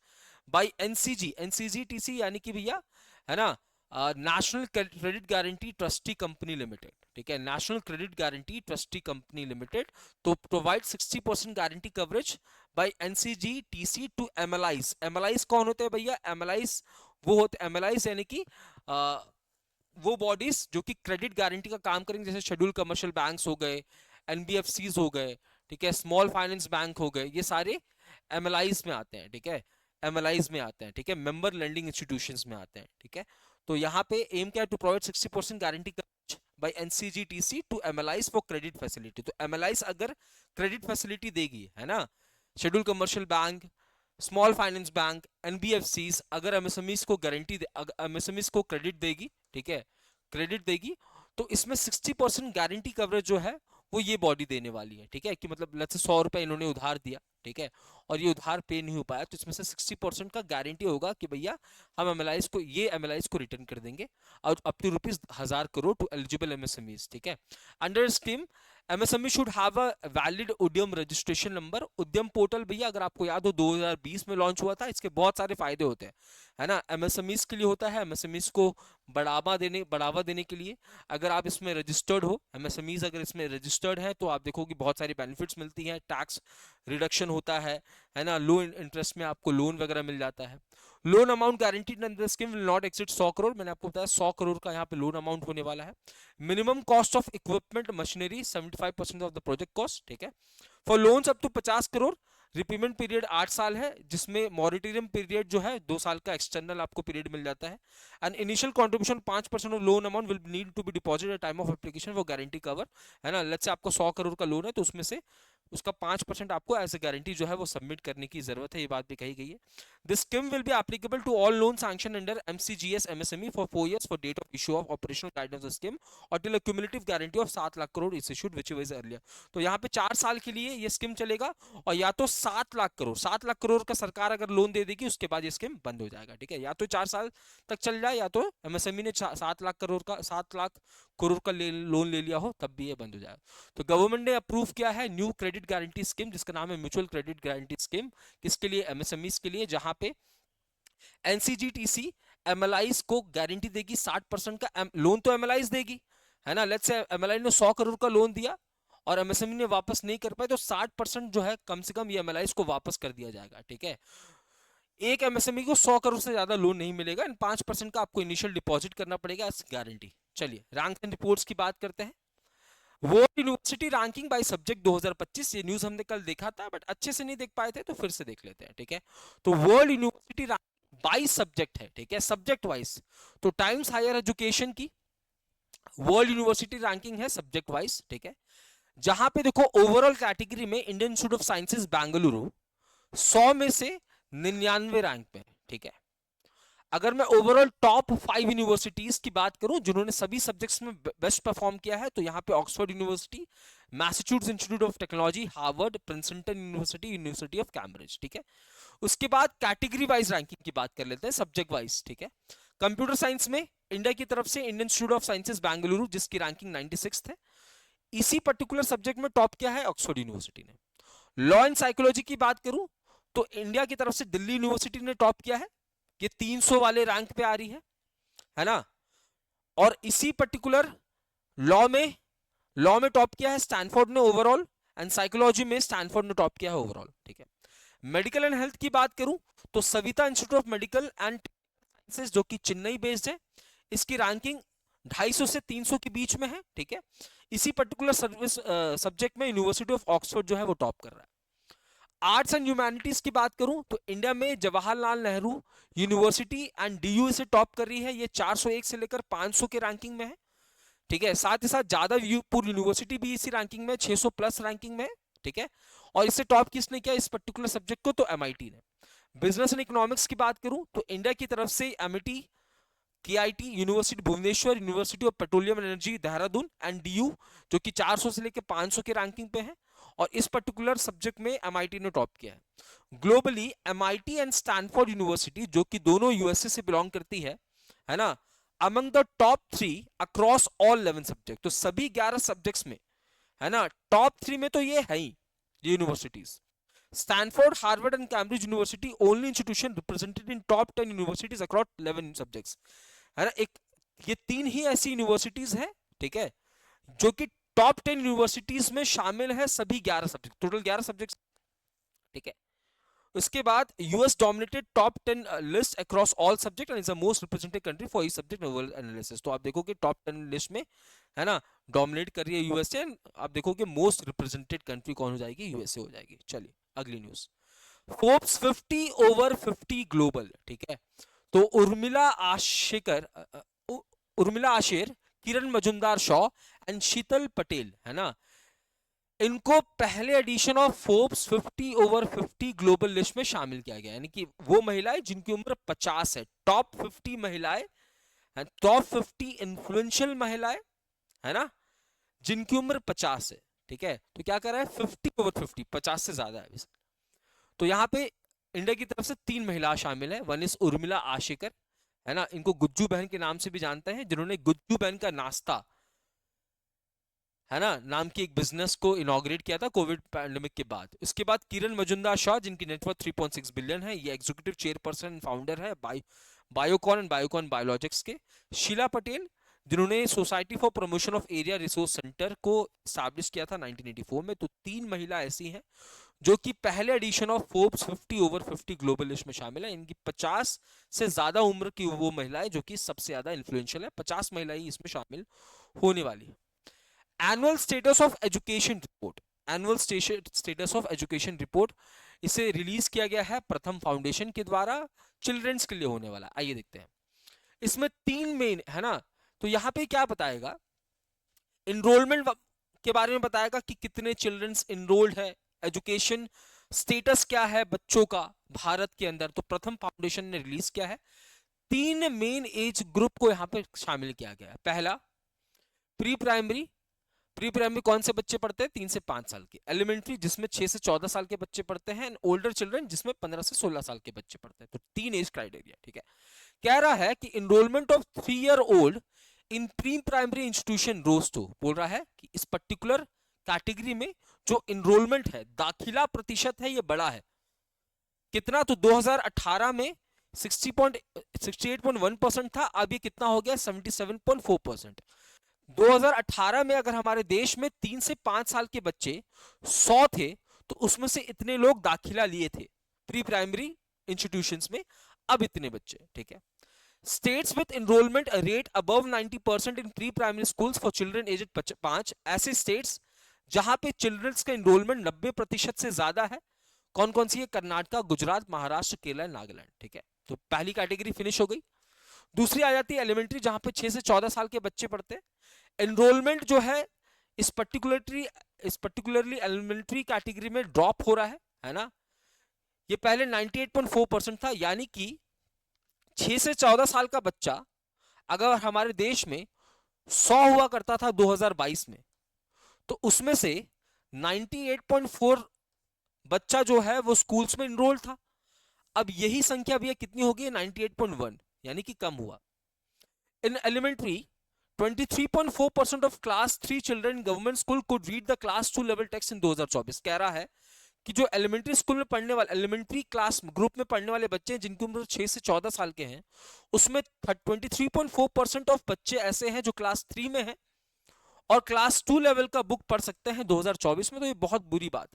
by NCGTC, यानी कि भैया, है ना, National Credit Guarantee Trustee Company Limited, ठीक है, National Credit Guarantee Trustee Company Limited. तो provide 60% guarantee coverage by NCGTC to MLIs. MLIs कौन होते हैं भैया, एमएलआईज वो होते, एमएलआईज यानी कि वो बॉडीज जो कि क्रेडिट गारंटी का काम करेंगे, जैसे शेड्यूल कमर्शियल बैंक्स हो गए, एनबीएफसीज हो गए, ठीक है, स्मॉल फाइनेंस बैंक हो गए, ये सारे एमएलआईज में आते हैं, ठीक है, एमएलआईज में आते हैं, ठीक है, मेंबर लेंडिंग इंस्टीट्यूशंस में आते हैं, ठीक है। तो यहाँ पे एम क्या है, to provide 60% guarantee coverage by NCGTC to MLIs for credit facility. तो एमएलआईज अगर क्रेडिट फैसिलिटी देगी, है ना, scheduled commercial bank, small finance bank, NBFCs अगर एमएसएमईज को गारंटी एमएसएमईज को क्रेडिट देगी, ठीक है, क्रेडिट देगी, तो इसमें 60% गारंटी कवरेज जो है वो ये बॉडी देने वाली है, ठीक है, कि मतलब लेट्स से 100 रुपए इन्होंने उधार दिया, ठीक है, और ये उधार पे नहीं हो पाया, तो इसमें से 60% का गारंटी होगा कि भैया हम एमएलआईज को, ये एमएलआईज को रिटर्न कर देंगे, और up to ₹1000 crore to eligible MSMEs, ठीक है। Under scheme MSME should have a valid Udyam registration number. Udyam portal भैया अगर आपको याद हो 2020 में लॉन्च हुआ था, इसके बहुत सारे फायदे होते हैं, है ना, एमएसएमईज के लिए होता है, एमएसएमईज को बढ़ावा देने के लिए। अगर आप इसमें रजिस्टर्ड हो, एमएसएमईज अगर इसमें रजिस्टर्ड है, तो आप देखोगे बहुत सारी बेनिफिट्स मिलती हैं, टैक्स रिडक्शन होता है ना, लो इंटरेस्ट में आपको लोन वगैरह मिल जाता है। Loan amount guaranteed under scheme will not exceed 100 crore, मैंने आपको बताया 100 करोड़ का यहाँ पे लोन अमाउंट होने वाला है। Minimum cost of equipment machinery 75% of the project cost, ठीक है। For loans up to 50 crore, repayment period 8 साल है, जिसमें मॉरिटोरियम पीरियड जो है 2 साल का एक्सटर्नल आपको पीरियड मिल जाता है। And initial contribution 5% of loan amount will need to be deposit at time of application for guarantee cover, है ना। लेट्स से आपको 100 करोड़ का लोन है, तो उसमें से उसका 5% आपको एज ए गारंटी जो है वो सबमिट करने की जरूरत है, ये बात भी कही गई है। This scheme will be applicable to all loan sanction under MCGS MSME for 4 years for date of issue of operational guidance scheme, और till a cumulative guarantee of 7 lakh crore is issued which was earlier. तो यहाँ पे 4 साल के लिए ये स्कीम चलेगा, और या तो 7 लाख करोड़ का सरकार अगर लोन दे देगी, उसके बाद ये स्कीम बंद हो जाएगा, ठीक है। या तो 4 साल तक चल जाए, या तो एमएसएमई ने 7 लाख करोड़ का लोन ले लिया हो, तब भी ये बंद हो जाएगा। तो गवर्नमेंट ने अप्रूव किया है न्यू क्रेडिट गारंटी स्कीम, जिसका नाम है म्यूचुअल क्रेडिट गारंटी स्कीम। किसके लिए? एमएसएमईज के लिए, जहां पे एनसीजीटीसी एमएलआईज को गारंटी देगी 60% का लोन, तो एमएलआईज देगी, है ना। लेट्स से एमएलआई ने 100 करोड़ का लोन दिया और एमएसएमई ने वापस नहीं कर पाए, तो 60% जो है कम से कम ये एमएलआईज को वापस कर दिया जाएगा, ठीक है। एक एमएसएमई को 100 करोड़ से ज्यादा लोन नहीं मिलेगा, एंड 5% का आपको इनिशियल डिपॉजिट करना पड़ेगा एज गारंटी। चलिए रैंक एंड रिपोर्ट्स की बात करते हैं। World university ranking by subject 2025, ये न्यूज़ हमने कल देखा था, बट अच्छे से नहीं देख पाए थे, तो फिर से देख लेते हैं, ठीक है। तो world university ranking by subject है, ठीक है, सब्जेक्ट वाइज। तो टाइम्स हायर एजुकेशन की वर्ल्ड यूनिवर्सिटी रैंकिंग है सब्जेक्ट वाइज, ठीक है। जहां पे देखो ओवरऑल कैटेगरी में Indian institute of sciences Bengaluru 100 में से 99 रैंक पे है, ठीक है। अगर मैं ओवरऑल टॉप 5 यूनिवर्सिटीज की बात करूं जिन्होंने सभी सब्जेक्ट्स में बेस्ट परफॉर्म किया है, तो यहां पे Oxford university, Massachusetts institute of technology, Harvard, Princeton university, university of Cambridge, ठीक है। उसके बाद कैटेगरी वाइज रैंकिंग की बात कर लेते हैं, सब्जेक्ट वाइज, ठीक है। कंप्यूटर साइंस में इंडिया की तरफ से Indian institute of sciences Bengaluru, जिसकी रैंकिंग 96 है। इसी पर्टिकुलर सब्जेक्ट में टॉप किया है ऑक्सफोर्ड यूनिवर्सिटी ने। लॉ एंड साइकोलॉजी की बात करूं तो इंडिया की तरफ से दिल्ली यूनिवर्सिटी ने टॉप किया है, ये 300 वाले रैंक पे आ रही है ना। और इसी पर्टिकुलर लॉ में टॉप किया है स्टैनफोर्ड ने ओवरऑल, एंड साइकोलॉजी में स्टैनफोर्ड ने टॉप किया है ओवरऑल, ठीक है। मेडिकल एंड हेल्थ की बात करूं तो Savita institute of medical and sciences, जो कि चेन्नई बेस्ड है, इसकी रैंकिंग 250 से 300 के बीच में है, ठीक है। इसी पर्टिकुलर सर्विस सब्जेक्ट में यूनिवर्सिटी ऑफ ऑक्सफोर्ड जो है वो टॉप कर रहा है। आर्ट्स एंड ह्यूमैनिटीज की बात करूं तो इंडिया में Jawaharlal Nehru university and DU इसे टॉप कर रही है, ये 401 से लेकर 500 के रैंकिंग में है, ठीक है। साथ ही साथ जादवपुर यूनिवर्सिटी भी इसी रैंकिंग में 600 प्लस रैंकिंग में है, ठीक है। और इससे टॉप किसने किया इस पर्टिकुलर सब्जेक्ट को? तो एमआईटी ने। बिजनेस एंड इकोनॉमिक्स की बात करूं तो इंडिया की तरफ से MIT, KIT, university Bhubaneswar, university of petroleum energy Dehradun and DU, जो कि 400 से लेकर 500 के रैंकिंग पे है, और इस पर्टिकुलर सब्जेक्ट में एमआईटी ने टॉप किया है। Globally MIT and Stanford university, जो कि दोनों यूएसए से बिलोंग करती है ना, among the top 3 across all 11 subject, तो सभी 11 सब्जेक्ट्स में, है ना, टॉप 3 में तो ये है ही ये universities. Stanford, Harvard and Cambridge university only institution represented in top 10 universities across 11 subjects, है ना। एक ये 3 ही ऐसी यूनिवर्सिटीज है, ठीक है, जो कि टॉप 10 यूनिवर्सिटीज में शामिल है, सभी 11 सब्जेक्ट, टोटल 11 सब्जेक्ट, ठीक है। उसके बाद US dominated top 10 list across all subject and is the most represented country for each subject world analysis. तो आप देखोगे टॉप 10 लिस्ट में, है ना, डोमिनेट कर रही है यूएसए, आप देखोगे मोस्ट रिप्रेजेंटेड कंट्री कौन हो जाएगी? यूएसए हो जाएगी। चलिए अगली न्यूज, फोर्ब्स 50 ओवर 50 ग्लोबल, ठीक है। तो उर्मिला आशेर, किरण मजुमदार शॉ एंड शीतल पटेल, है ना, इनको पहले edition of Forbes 50 over 50 global list में शामिल किया गया, यानी कि वो महिलाएं जिनकी उम्र 50 है, टॉप 50 महिलाएं, टॉप 50 इन्फ्लुएंशियल महिलाएं, है ना, जिनकी उम्र 50 है, ठीक है, तो क्या कर रहा है 50/50, 50 से ज्यादा है। तो यहाँ पे इंडिया की तरफ से 3 महिला शामिल है। वन इज उर्मिला आशिकर, है ना, इनको गुज्जू बहन के नाम से भी जानते हैं, जिन्होंने गुज्जू बहन का नाश्ता, है ना, नाम की एक बिजनेस को इनॉग्रेट किया था कोविड पैंडेमिक के बाद। इसके बाद किरण मजुमदार शाह, जिनकी नेटवर्थ 3.6 बिलियन है, ये एग्जीक्यूटिव चेयरपर्सन फाउंडर है बायोकॉन एंड बायोकॉन बायोलॉजिक्स के। शीला पटेल, जिन्होंने society for promotion of area resource centre को स्टैब्लिश किया था 1984 में। तो 3 महिला ऐसी हैं जो कि पहले edition of Forbes 50/50 global list में शामिल है। इनकी 50 से ज्यादा उम्र की वो महिलाएं जो कि सबसे ज्यादा इन्फ्लुएंशियल है, 50 महिलाएं इसमें शामिल होने वाली है। Annual status of education report, annual status of education report, इसे रिलीज किया गया है प्रथम फाउंडेशन के द्वारा, चिल्ड्रंस के लिए होने वाला। आइए देखते हैं, इसमें 3 मेन है ना। तो यहाँ पे क्या बताएगा, इनरोलमेंट के बारे में बताएगा कि कितने चिल्ड्रंस इनरोल्ड है, एजुकेशन स्टेटस क्या है बच्चों का भारत के अंदर। तो प्रथम फाउंडेशन ने रिलीज किया है, 3 मेन एज ग्रुप को यहाँ पे शामिल किया गया है। पहला प्री प्राइमरी, प्री प्राइमरी कौन से बच्चे पढ़ते हैं, 3 से 5 साल के। एलिमेंट्री, जिसमें 6 से 14 साल के बच्चे पढ़ते हैं। ओल्डर चिल्ड्रन, जिसमें 15 से 16 साल के बच्चे पढ़ते हैं। तो 3 एज क्राइटेरिया, ठीक है। कह रहा है कि enrolment of 3 year old in pre primary institution rose to, बोल रहा है कि इस पर्टिकुलर कैटेगरी में जो इनरोलमेंट है, दाखिला प्रतिशत है, ये बड़ा है। कितना, तो 2018 में 68.1% था, अब ये कितना हो गया 77.4%। 2018 में अगर हमारे देश में 3 से 5 साल के बच्चे 100 थे, तो उसमें से इतने लोग दाखिला लिए थे प्री प्राइमरी इंस्टीट्यूशंस में, अब इतने बच्चे, ठीक है। States with enrolment rate above 90% in pre primary schools for children age 5, ऐसे स्टेट्स जहां पे चिल्ड्रंस का एनरोलमेंट 90% से ज्यादा है, कौन कौन सी है, कर्नाटक, गुजरात, महाराष्ट्र, केरल, नागालैंड, ठीक है। तो पहली कैटेगरी फिनिश हो गई। दूसरी आ जाती है एलिमेंट्री, जहां पे 6 से 14 साल के बच्चे पढ़ते हैं। एनरोलमेंट जो है इस पर्टिकुलरली एलिमेंट्री कैटेगरी में ड्रॉप हो रहा है ना। ये पहले 98.4% था, यानी कि 6 से 14 साल का बच्चा अगर हमारे देश में 100 हुआ करता था 2022 में, तो उसमें से 98.4 बच्चा जो है वो स्कूल्स में इनरोल था। अब यही संख्या भी कितनी होगी, 98.1, यानी कि कम हुआ। In elementary 23.4% of class 3 children in government school could read the class 2 level text in 2024। कह रहा है कि जो एलिमेंट्री स्कूल में पढ़ने वाले, एलिमेंट्री क्लास ग्रुप में पढ़ने वाले बच्चे हैं जिनकी उम्र 6 से 14 साल के हैं, उसमें 23.4% ऑफ बच्चे ऐसे हैं जो क्लास 3 में हैं और क्लास 2 लेवल का बुक पढ़ सकते हैं 2024 में। तो ये बहुत बुरी बात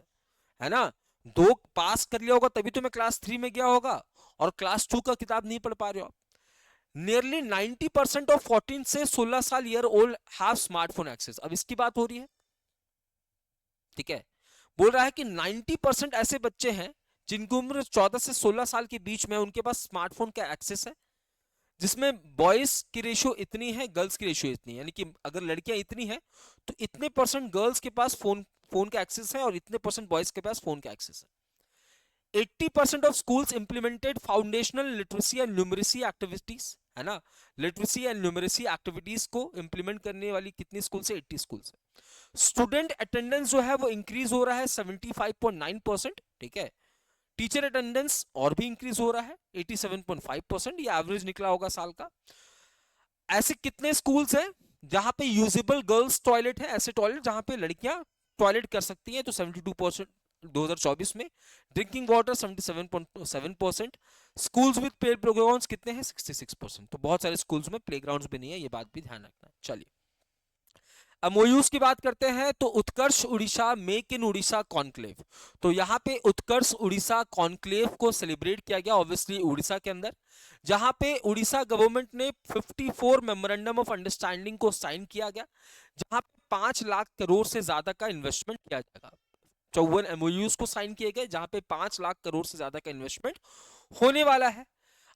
है ना। 2 पास कर लिया होगा तभी तो मैं क्लास 3 में गया होगा, और क्लास 2 का किताब नहीं पढ़ पा रहे हो। नियरली 90% ऑफ 14 से 16 साल year old have smartphone access. अब इसकी बात हो रही है, ठीक है। बोल रहा है कि 90% ऐसे बच्चे हैं जिनकी उम्र 14 से 16 साल के बीच में, उनके पास स्मार्टफोन का एक्सेस है, जिसमें बॉयज की रेशियो इतनी है, गर्ल्स की रेशियो इतनी है, यानी कि अगर लड़कियां इतनी है तो इतने परसेंट गर्ल्स के पास फोन का एक्सेस है और इतने परसेंट बॉयज के पास फोन का एक्सेस है। 80% of schools implemented foundational literacy and numeracy activities, है ना। लिटरेसी एंड न्यूमरेसी एक्टिविटीज को इंप्लीमेंट करने वाली कितनी स्कूल से, 80 स्कूल से। स्टूडेंट अटेंडेंस जो है वो इंक्रीज हो रहा है 75.9%, ठीक है। टीचर अटेंडेंस और भी इंक्रीज हो रहा है 87.5%, ये एवरेज निकला होगा साल का। ऐसे कितने स्कूल्स हैं जहां पे यूजेबल गर्ल्स टॉयलेट है, ऐसे टॉयलेट जहां पे लड़कियां टॉयलेट कर सकती हैं, तो 72% 2024 में। Drinking water 77.7%। Schools with play programmes कितने हैं, 66%। तो बहुत सारे स्कूल्स में प्लेग्राउंड्स भी नहीं है, ये बात भी ध्यान रखना है। चलिए एमओयूज की बात करते हैं। तो Utkarsh Odisha, make in Odisha conclave, तो यहाँ पे उत्कर्ष उड़ीसा कॉन्क्लेव को सेलिब्रेट किया गया ऑब्वियसली उड़ीसा के अंदर, जहां पे उड़ीसा गवर्नमेंट ने 54 मेमोरेंडम ऑफ अंडरस्टैंडिंग को साइन किया गया, जहां पे 5 लाख करोड़ से ज्यादा का इन्वेस्टमेंट किया जाएगा। 54 एमओयूज को साइन किए गए जहां पे 5 लाख करोड़ से ज्यादा का इन्वेस्टमेंट होने वाला है।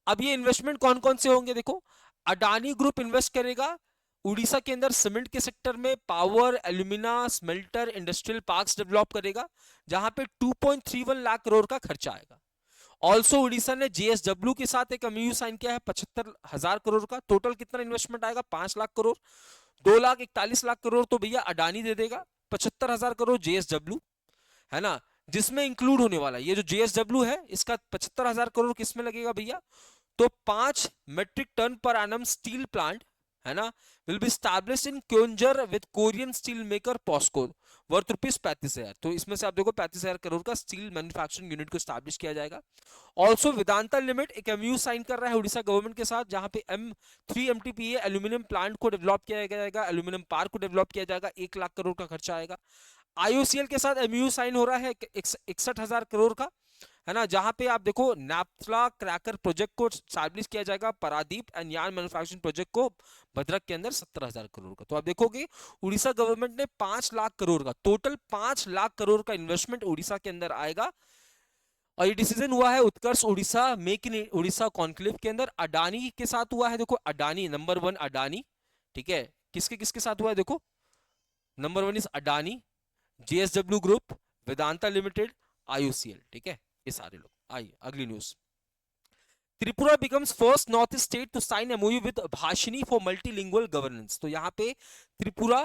अब ये इन्वेस्टमेंट कौन कौन से होंगे, देखो अडानी ग्रुप इन्वेस्ट करेगा उड़ीसा के अंदर सीमेंट के सेक्टर में, power, alumina, smelter, industrial parks develop करेगा, जहां पे 2.31 लाख करोड़ का खर्चा आएगा। ऑल्सो उड़ीसा ने जेएसडब्ल्यू के साथ एक एमओयू साइन किया है 75,000 करोड़ का। टोटल कितना इन्वेस्टमेंट आएगा? 5 लाख करोड़। 2,41,00,000 करोड़ तो भैया अडानी दे देगा, 75,000 करोड़ जेएसडब्ल्यू, है ना, जिसमें इंक्लूड होने वाला है ये जो जेएसडब्ल्यू है, इसका 75,000 करोड़ किसमें लगेगा भैया? तो 5 metric tonne per annum steel plant, है ना, will be established in Keonjhar with Korean steel maker POSCO, worth rupees 35,000। तो इसमें से आप देखो 35,000 करोड़ का स्टील मैन्युफैक्चरिंग यूनिट को स्टैब्लिश किया जाएगा। ऑल्सो वेदांता लिमिटेड एक एमयू साइन कर रहा है उड़ीसा गवर्नमेंट के साथ, जहां पे M3 MTPA एल्यूमिनियम प्लांट को डेवलप किया जाएगा, एल्यूमिनियम पार्क को डेवलप किया जाएगा, 1 लाख करोड़ का खर्चा आएगा। IOCL के साथ एमयू साइन हो रहा है 61,000 करोड़ का, है ना, जहां पे आप देखो नाप्थला क्रैकर प्रोजेक्ट को स्टैब्लिश किया जाएगा, Paradip and yarn manufacturing project को भद्रक के अंदर 17,000 करोड़ का। तो आप देखोगे उड़ीसा गवर्नमेंट ने 5 लाख करोड़ का, टोटल 5 लाख करोड़ का इन्वेस्टमेंट उड़ीसा के अंदर आएगा। और ये डिसीजन हुआ है Utkarsh Odisha make in Odisha conclave के अंदर। अडानी के साथ हुआ है, देखो अडानी नंबर 1 अडानी, ठीक है, किसके किसके साथ हुआ है देखो, number 1 is Adani, JSW group, Vedanta limited, IOCL, ठीक है, ये सारे लोग। आइए अगली news. Tripura becomes first north east state to sign MoU with Bhashini for multilingual governance. तो यहाँ पे त्रिपुरा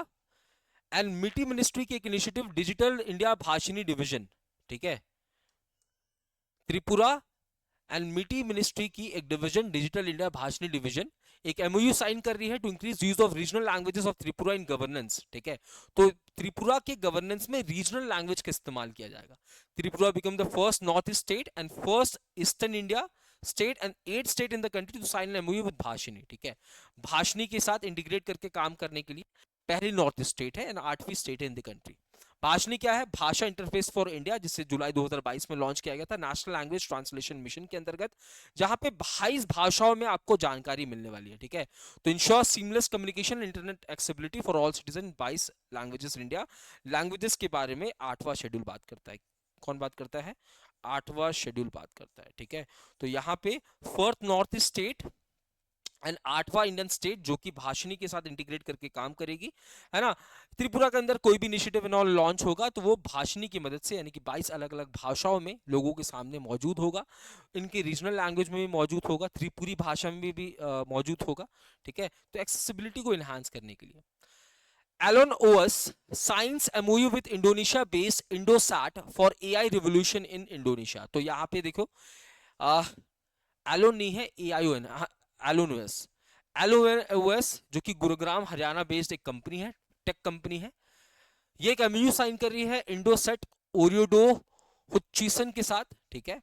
एंड मिटी मिनिस्ट्री की एक initiative digital India Bhashini division, ठीक है, त्रिपुरा एंड मिटी मिनिस्ट्री की एक division digital India Bhashini division एक एमओयू साइन कर रही है to increase use of regional languages of Tripura in governance, ठीक है। तो त्रिपुरा के गवर्नेंस में रीजनल लैंग्वेज का इस्तेमाल किया जाएगा। Tripura become the first north east state and first eastern India state and 8th state in the country to sign an MoU with Bhashini, ठीक है, भाषणी के साथ इंटीग्रेट करके काम करने के लिए पहली नॉर्थ ईस्ट स्टेट है एंड 8वीं स्टेट है इन द कंट्री। भाषणी क्या है? भाषा इंटरफेस फॉर इंडिया, जिसे जुलाई 2022 में लॉन्च किया गया था नेशनल लैंग्वेज ट्रांसलेशन मिशन के अंतर्गत, जहां पे 22 भाषाओं में आपको जानकारी मिलने वाली है, ठीक है। तो ensure seamless communication internet accessibility for all citizen, 22 languages in India. Languages के बारे में 8वां शेड्यूल बात करता है। कौन बात करता है? 8वां शेड्यूल बात करता है, ठीक है। तो यहाँ पे fourth North east state and 8वां इंडियन स्टेट जो कि भाषणी के साथ इंटीग्रेट करके काम करेगी, है ना। त्रिपुरा के अंदर कोई भी इनिशिएटिव एंड ऑल लॉन्च होगा तो वो भाषणी की मदद से, यानी कि 22 अलग अलग भाषाओं में लोगों के सामने मौजूद होगा, इनकी रीजनल लैंग्वेज में भी मौजूद होगा, त्रिपुरी भाषा में भी मौजूद होगा, ठीक है। तो एक्सेसिबिलिटी को इनहांस करने के लिए Elon OS science MOU with Indonesia based इंडोसैट for AI revolution in Indonesia. तो यहाँ पे देखो एलोन नहीं है, AION, Elon OS. Elon OS जो कि गुरुग्राम हरियाणा बेस्ड एक कंपनी है, टेक कंपनी है, ये एक एमओयू साइन कर रही है इंडोसेट ओरियोडो हुच्चीसन के साथ, ठीक है,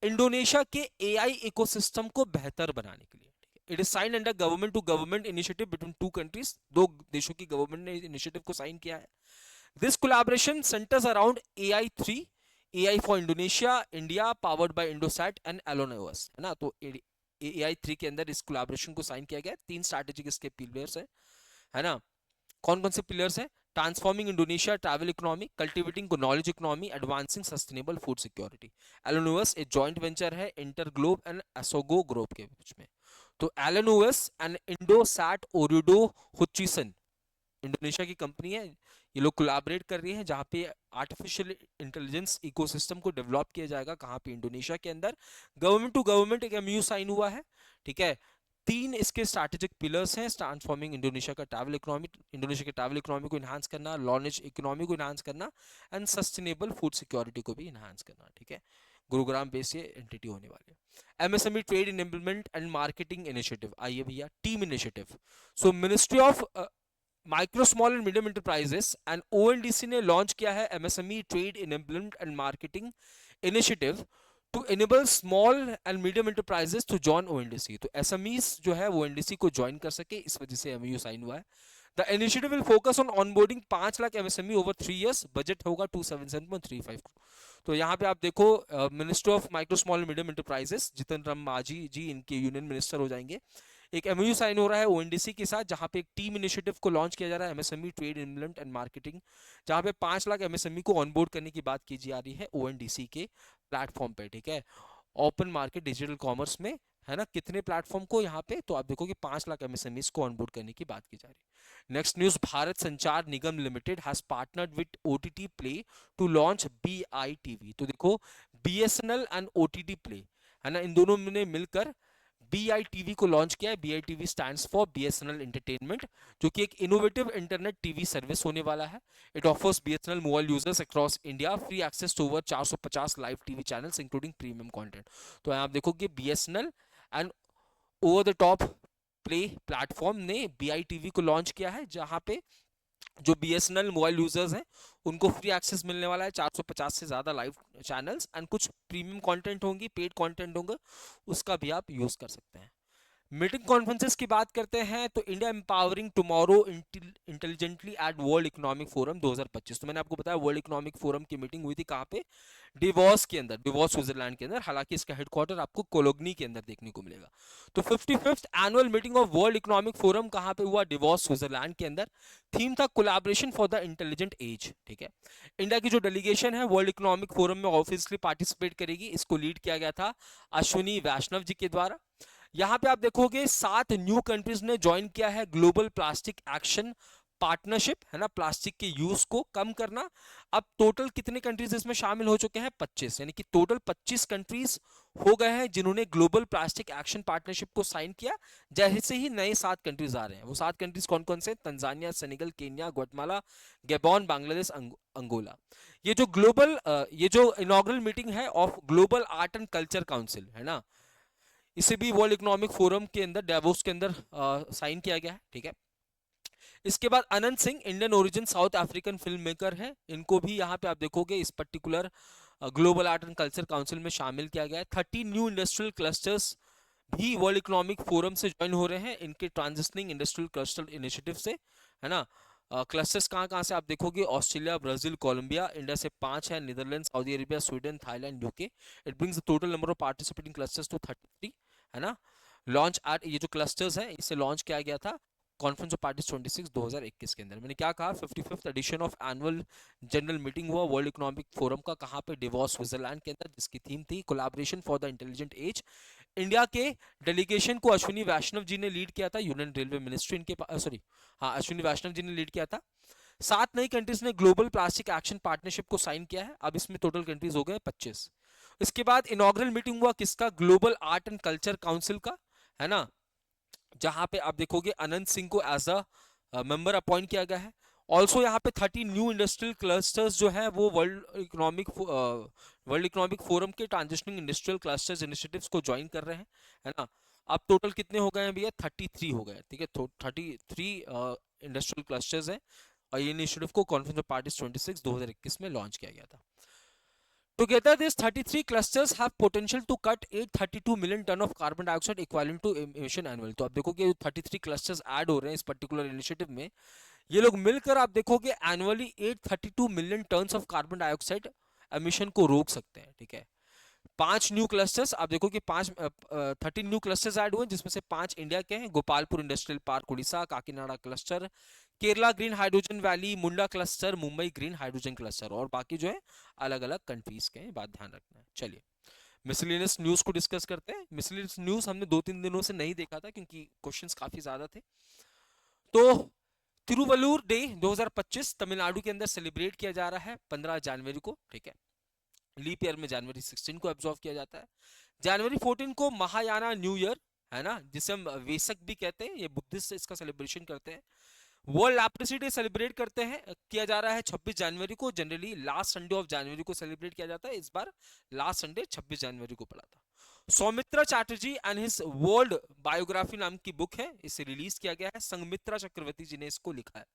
इंडोनेशिया के एआई इकोसिस्टम को बेहतर बनाने के लिए। It is sign under government to government initiative between 2 countries, 2 देशों की गवर्नमेंट ने इनिशिएटिव को साइन किया है। This collaboration centres around AI3, AI for Indonesia India powered by Indosat and AION OS, है ना। तो AI3 के अंदर इस कोलैबोरेशन को साइन किया गया। 3 स्ट्रैटेजिक इसके पिलर्स है ना। कौन कौन से पिलर्स हैं? Transforming Indonesia travel economy, cultivating knowledge economy, advancing sustainable food security. एलोन ओएस एक जॉइंट वेंचर है इंटरग्लोब एंड एसोगो ग्रुप के बीच में। तो एलोन ओएस and Indosat Ooredoo Hutchison Indonesia की कंपनी है, ये लोग कोलैबोरेट कर रही है, जहां पे आर्टिफिशियल इंटेलिजेंस इकोसिस्टम को डेवलप किया जाएगा। कहां पे? इंडोनेशिया के अंदर। गवर्नमेंट टू गवर्नमेंट एक एमयू साइन हुआ है, ठीक है। 3 इसके स्ट्रैटेजिक पिलर्स हैं, ट्रांसफॉर्मिंग इंडोनेशिया का ट्रैवल इकोनॉमी, इंडोनेशिया के ट्रैवल इकोनॉमी को इनहांस करना, नॉलेज इकोनॉमी को इनहांस करना एंड सस्टेनेबल फूड सिक्योरिटी को भी इनहांस करना, ठीक है। गुरुग्राम बेस ये एंटिटी होने वाली है। MSME trade enablement and marketing initiative, आइए भैया team initiative. So ministry of micro small and medium enterprises and ONDC ने लॉन्च किया है MSME trade enablement and marketing initiative to enable small and medium enterprises to join ONDC। तो SMEs जो है वो ONDC को ज्वाइन कर सके, इस वजह से MOU साइन हुआ है। The initiative will focus on onboarding 5 lakh MSME over 3 years, budget होगा 277.35 करोड़। तो यहाँ पे आप देखो minister of micro small and medium enterprises Jitan Ram Manjhi ji इनके यूनियन मिनिस्टर हो जाएंगे। एक MOU साइन हो रहा है ONDC के साथ, जहां पे एक टीम इनिशिएटिव को लॉन्च किया जा रहा है MSME trade enablement and marketing, जहां पे 5 लाख MSME को ऑनबोर्ड करने की बात की जा रही है ONDC के प्लेटफॉर्म पे, ठीक है। ओपन मार्केट डिजिटल कॉमर्स में है ना, कितने प्लेटफॉर्म को यहाँ पे, तो आप देखोगे 5 लाख एमएसएमईज को ऑनबोर्ड करने की बात की जा रही है। Next news, Bharat Sanchar Nigam limited has partnered with OTT Play to launch BiTV. तो देखो बीएसएनएल एंड ओटीटी प्ले, है ना, इन दोनों ने मिलकर बीआईटीवी को लॉन्च किया है। बीआईटीवी स्टैंड्स फॉर बीएसएनएल एंटरटेनमेंट, जो कि एक इनोवेटिव इंटरनेट टीवी सर्विस होने वाला है। It offers BSNL mobile users across India free access to over 450 live TV channels including premium content. तो आप देखोगे BSNL and over the top play platform ने बीआईटीवी को लॉन्च किया है, जहां पे जो बीएसएनएल मोबाइल यूजर्स हैं उनको फ्री एक्सेस मिलने वाला है 450 से ज्यादा लाइव चैनल्स एंड कुछ प्रीमियम कंटेंट होंगी, पेड कंटेंट होंगे, उसका भी आप यूज कर सकते हैं। मीटिंग कॉन्फ्रेंसेस की बात करते हैं तो India empowering tomorrow intelligently at World Economic Forum 2025। तो मैंने आपको बताया वर्ल्ड इकोनॉमिक फोरम की मीटिंग हुई थी कहाँ पे, डिवॉस के अंदर, डिवॉस स्विट्जरलैंड के अंदर, हालांकि इसका हेडक्वार्टर आपको कोलोग्नी के अंदर देखने को मिलेगा। तो 55th annual meeting of World Economic Forum कहाँ पे हुआ, डिवॉस स्विट्जरलैंड के अंदर। थीम था collaboration for the intelligent age, ठीक है। इंडिया की जो डेलीगेशन है वर्ल्ड इकोनॉमिक फोरम में ऑब्वियसली पार्टिसिपेट करेगी, इसको लीड किया गया था अश्विनी वैष्णव जी के द्वारा। यहां पे आप देखोगे 7 न्यू कंट्रीज ने ज्वाइन किया है ग्लोबल प्लास्टिक एक्शन पार्टनरशिप, है ना, प्लास्टिक के यूज को कम करना। अब टोटल कितने कंट्रीज इसमें शामिल हो चुके हैं, 25, यानी कि टोटल 25 कंट्रीज हो गए हैं जिन्होंने ग्लोबल प्लास्टिक एक्शन पार्टनरशिप को साइन किया। जैसे ही नए 7 कंट्रीज आ रहे हैं, वो 7 कंट्रीज कौन कौन से, Tanzania, Senegal, Kenya, Guatemala, Gabon, Bangladesh, Angola. ये जो ग्लोबल ये जो इनॉग्रल मीटिंग है of global art and culture council, है ना, इसे भी वर्ल्ड इकोनॉमिक फोरम के अंदर, डेवोस के अंदर साइन किया गया है, ठीक है। इसके बाद Anant Singh, Indian origin South African film maker है, इनको भी यहाँ पे आप देखोगे इस particular global art and culture council में शामिल किया गया है। 30 न्यू इंडस्ट्रियल क्लस्टर्स भी वर्ल्ड इकोनॉमिक फोरम से ज्वाइन हो रहे हैं इनके ट्रांजिशनिंग इंडस्ट्रियल क्लस्टर इनिशिएटिव से, है ना। क्लस्टर्स कहाँ कहाँ से आप देखोगे, ऑस्ट्रेलिया, ब्राजील, कोलंबिया, इंडिया से 5 है, Netherland, Saudi Arabia, Sweden, Thailand, UK. It brings the total number of participating clusters to 33, है ना। लॉन्च एट, ये जो क्लस्टर्स हैं इसे लॉन्च किया गया था कॉन्फ्रेंस ऑफ पार्टीज 26 2021 के अंदर। मैंने क्या कहा, 55th edition of annual general meeting हुआ वर्ल्ड इकोनॉमिक फोरम का, कहाँ पे, डिवॉस स्विट्जरलैंड के अंदर, जिसकी थीम थी collaboration for the intelligent age. India के डेलीगेशन को अश्विनी वैष्णव जी ने लीड किया था, यूनियन रेलवे मिनिस्ट्री इनके सॉरी, हाँ, अश्विनी वैष्णव जी ने लीड किया था। 7 नई कंट्रीज ने ग्लोबल प्लास्टिक एक्शन पार्टनरशिप को साइन किया है, अब इसमें टोटल कंट्रीज हो गए 25। इसके बाद इनॉग्रल मीटिंग हुआ किसका, global art and culture council का, है ना, जहां पे आप देखोगे अनंत सिंह को एज अ मेंबर अपॉइंट किया गया है। ऑल्सो यहाँ पे 30 न्यू इंडस्ट्रियल क्लस्टर्स जो है वो वर्ल्ड इकोनॉमिक फोरम के ट्रांजिशनिंग इंडस्ट्रियल क्लस्टर्स इनिशिएटिव्स को ज्वाइन कर रहे हैं, है ना। अब टोटल कितने हो गए हैं भैया, 33 हो गए, ठीक है। 33 इंडस्ट्रियल क्लस्टर्स हैं और ये इनिशिएटिव को कॉन्फ्रेंस ऑफ पार्टीज 26 2021 में लॉन्च किया गया था। Together, these 33 clusters have potential to cut 832 million ton of carbon dioxide equivalent to emission annual। तो आप देखोगे 33 clusters ऐड हो रहे हैं इस पर्टिकुलर इनिशिएटिव में, ये लोग मिलकर आप देखोगे annually 832 million tons of carbon dioxide emission को रोक सकते हैं, ठीक है। 5 न्यू क्लस्टर्स आप देखो कि 13 न्यू क्लस्टर्स ऐड हुए, जिसमें से 5 इंडिया के हैं, Gopalpur industrial park Odisha, Kakinada cluster, Kerala green hydrogen valley, Mundra cluster, Mumbai green hydrogen cluster, और बाकी जो है अलग अलग कंट्रीज के हैं, बात ध्यान रखना है। चलिए मिसलेनियस न्यूज को डिस्कस करते हैं। मिसलेनियस न्यूज हमने 2-3 दिनों से नहीं देखा था क्योंकि क्वेश्चंस काफी ज्यादा थे। तो तिरुवल्लुर डे 2025 तमिलनाडु के अंदर सेलिब्रेट किया जा रहा है 15 जनवरी को, ठीक है। लीप ईयर में जनवरी 16 को ऑब्जर्व किया जाता है। जनवरी 14 को महायाना न्यू ईयर, है ना, जिसे हम वेसक भी कहते हैं, ये बुद्धिस्ट इसका सेलिब्रेशन करते हैं। वर्ल्ड लेप्रोसी डे सेलिब्रेट करते हैं, किया जा रहा है 26 जनवरी को। Generally last Sunday of January को सेलिब्रेट किया जाता है, इस बार लास्ट संडे 26 जनवरी को पड़ा था। Soumitra Chatterjee and his world biography नाम की बुक है, इसे रिलीज किया गया है, संगमित्रा चक्रवर्ती जी ने इसको लिखा है।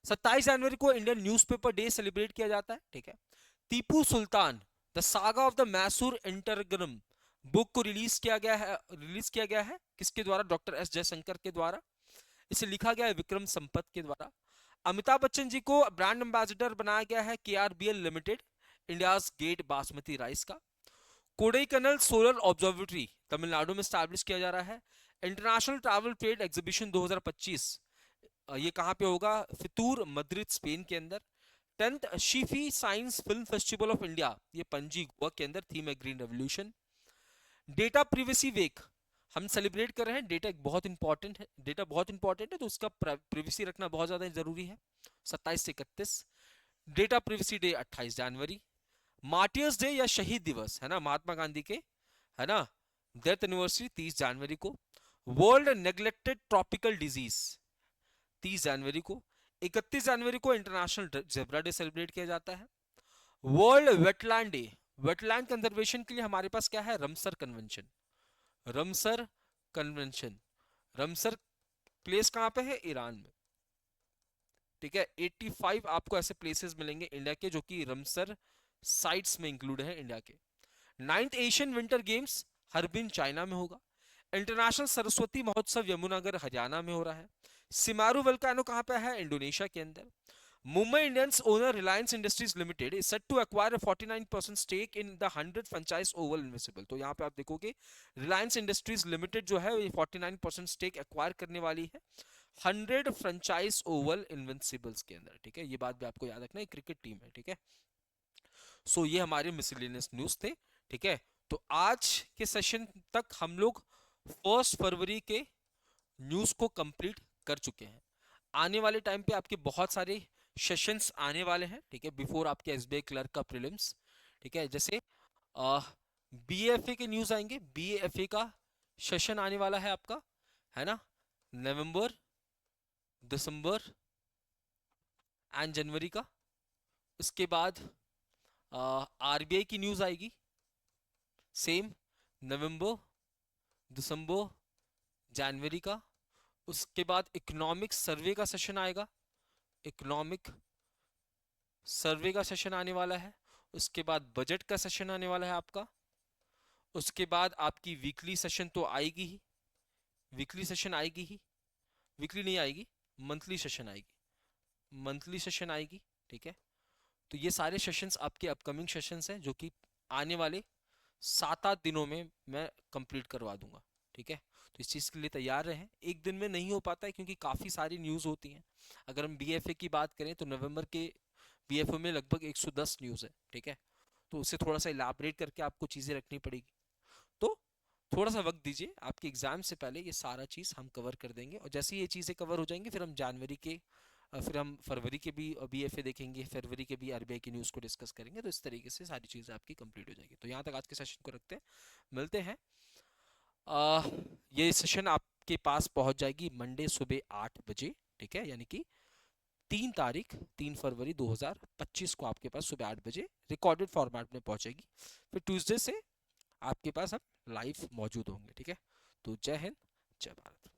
27 जनवरी को इंडियन न्यूज़पेपर डे सेलिब्रेट किया जाता है, ठीक है। Tipu Sultan the saga of the Mysore interregnum book को रिलीज किया गया है किसके द्वारा, डॉक्टर एस जयशंकर के द्वारा। इसे लिखा गया है विक्रम संपत के द्वारा। अमिताभ बच्चन जी को ब्रांड एम्बेसडर बनाया गया है KRBL limited, India's gate basmati rice का। कोडाईकनाल सोलर ऑब्जर्वेटरी तमिलनाडु में स्टैब्लिश किया जा रहा है। इंटरनेशनल ट्रैवल ट्रेड एग्जीबिशन 2025 ये कहां पे होगा, फितूर मद्रिद स्पेन के अंदर। 10th SCI-FFI science film festival of India, ये पणजी गोवा के अंदर, थीम है green revolution. Data privacy week हम सेलिब्रेट कर रहे हैं, डेटा बहुत इंपॉर्टेंट है, डेटा बहुत इंपॉर्टेंट है, तो उसका प्रिवेसी रखना बहुत ज्यादा जरूरी है। 27 से 31 डेटा प्रिवेसी डे 28 जनवरी। मार्टियर्स डे या शहीद दिवस है ना, महात्मा गांधी के, है ना, डेथ एनिवर्सरी 30 जनवरी को। वर्ल्ड नेग्लेक्टेड ट्रॉपिकल डिजीज 30 जनवरी को। 31 जनवरी को इंटरनेशनल जेब्रा डे सेलिब्रेट किया जाता है। World wetland day, wetland conservation के लिए हमारे पास क्या है, रमसर कन्वेंशन। रमसर कन्वेंशन, रमसर प्लेस कहां पे है, ईरान में, ठीक है। 85 आपको ऐसे प्लेसेस मिलेंगे इंडिया के जो कि रमसर साइट्स में इंक्लूड है इंडिया के। 9th Asian Winter Games Harbin China में होगा। इंटरनेशनल सरस्वती महोत्सव यमुनानगर हरियाणा में हो रहा है। सिमारू वल्कानो कहां पे है, इंडोनेशिया के अंदर। Mumbai Indians owner Reliance Industries Limited is set to acquire a 49% stake in the 100 franchise Oval Invincible। तो यहाँ पे आप देखोगे Reliance Industries Limited जो है ये 49% स्टेक एक्वायर करने वाली है 100 फ्रेंचाइज ओवल इनविंसिबल्स के अंदर, ठीक है। ये बात भी आपको याद रखना है, क्रिकेट टीम है, ठीक है। सो ये हमारे मिसलेनियस न्यूज थे, ठीक है। तो आज के सेशन तक हम लोग 1 फरवरी के न्यूज को कंप्लीट कर चुके हैं। आने वाले टाइम पे आपके बहुत सारे सेशंस आने वाले हैं, ठीक है, बिफोर आपके एसबीआई क्लर्क का प्रीलिम्स, ठीक है। जैसे बीएफए के न्यूज आएंगे, बीएफए का सेशन आने वाला है आपका, है ना, नवंबर, दिसंबर एंड जनवरी का। उसके बाद आरबीआई की न्यूज आएगी, सेम नवंबर, दिसंबर, जनवरी का। उसके बाद इकोनॉमिक सर्वे का सेशन आएगा, इकोनॉमिक सर्वे का सेशन आने वाला है। उसके बाद बजट का सेशन आने वाला है आपका। उसके बाद आपकी वीकली सेशन तो आएगी ही, वीकली सेशन आएगी ही, वीकली नहीं आएगी, मंथली सेशन आएगी, मंथली सेशन आएगी, ठीक है। तो ये सारे सेशंस आपके अपकमिंग सेशंस हैं जो कि आने वाले 7-8 दिनों में मैं कंप्लीट करवा दूंगा, ठीक है। तो इस चीज़ के लिए तैयार रहें। एक दिन में नहीं हो पाता है क्योंकि काफ़ी सारी न्यूज़ होती हैं। अगर हम बीएफए की बात करें तो नवंबर के बीएफए में लगभग 110 न्यूज़ है, ठीक है। तो उससे थोड़ा सा इलाबरेट करके आपको चीज़ें रखनी पड़ेगी। तो थोड़ा सा वक्त दीजिए, आपके एग्जाम से पहले ये सारा चीज़ हम कवर कर देंगे, और जैसे ये चीज़ें कवर हो जाएंगी फिर हम जनवरी के फिर हम फरवरी के भी बीएफए देखेंगे, फरवरी के भी आरबीआई की न्यूज़ को डिस्कस करेंगे। तो इस तरीके से सारी चीज़ें आपकी कंप्लीट हो जाएगी। तो यहाँ तक आज के सेशन को रखते हैं, मिलते हैं। आ, ये सेशन आपके पास पहुंच जाएगी मंडे सुबह 8 बजे, ठीक है, यानी कि 3 तारीख 3 फरवरी 2025 को आपके पास सुबह 8 बजे रिकॉर्डेड फॉर्मेट में पहुंचेगी। फिर ट्यूसडे से आपके पास हम लाइव मौजूद होंगे, ठीक है। तो जय हिंद, जय भारत।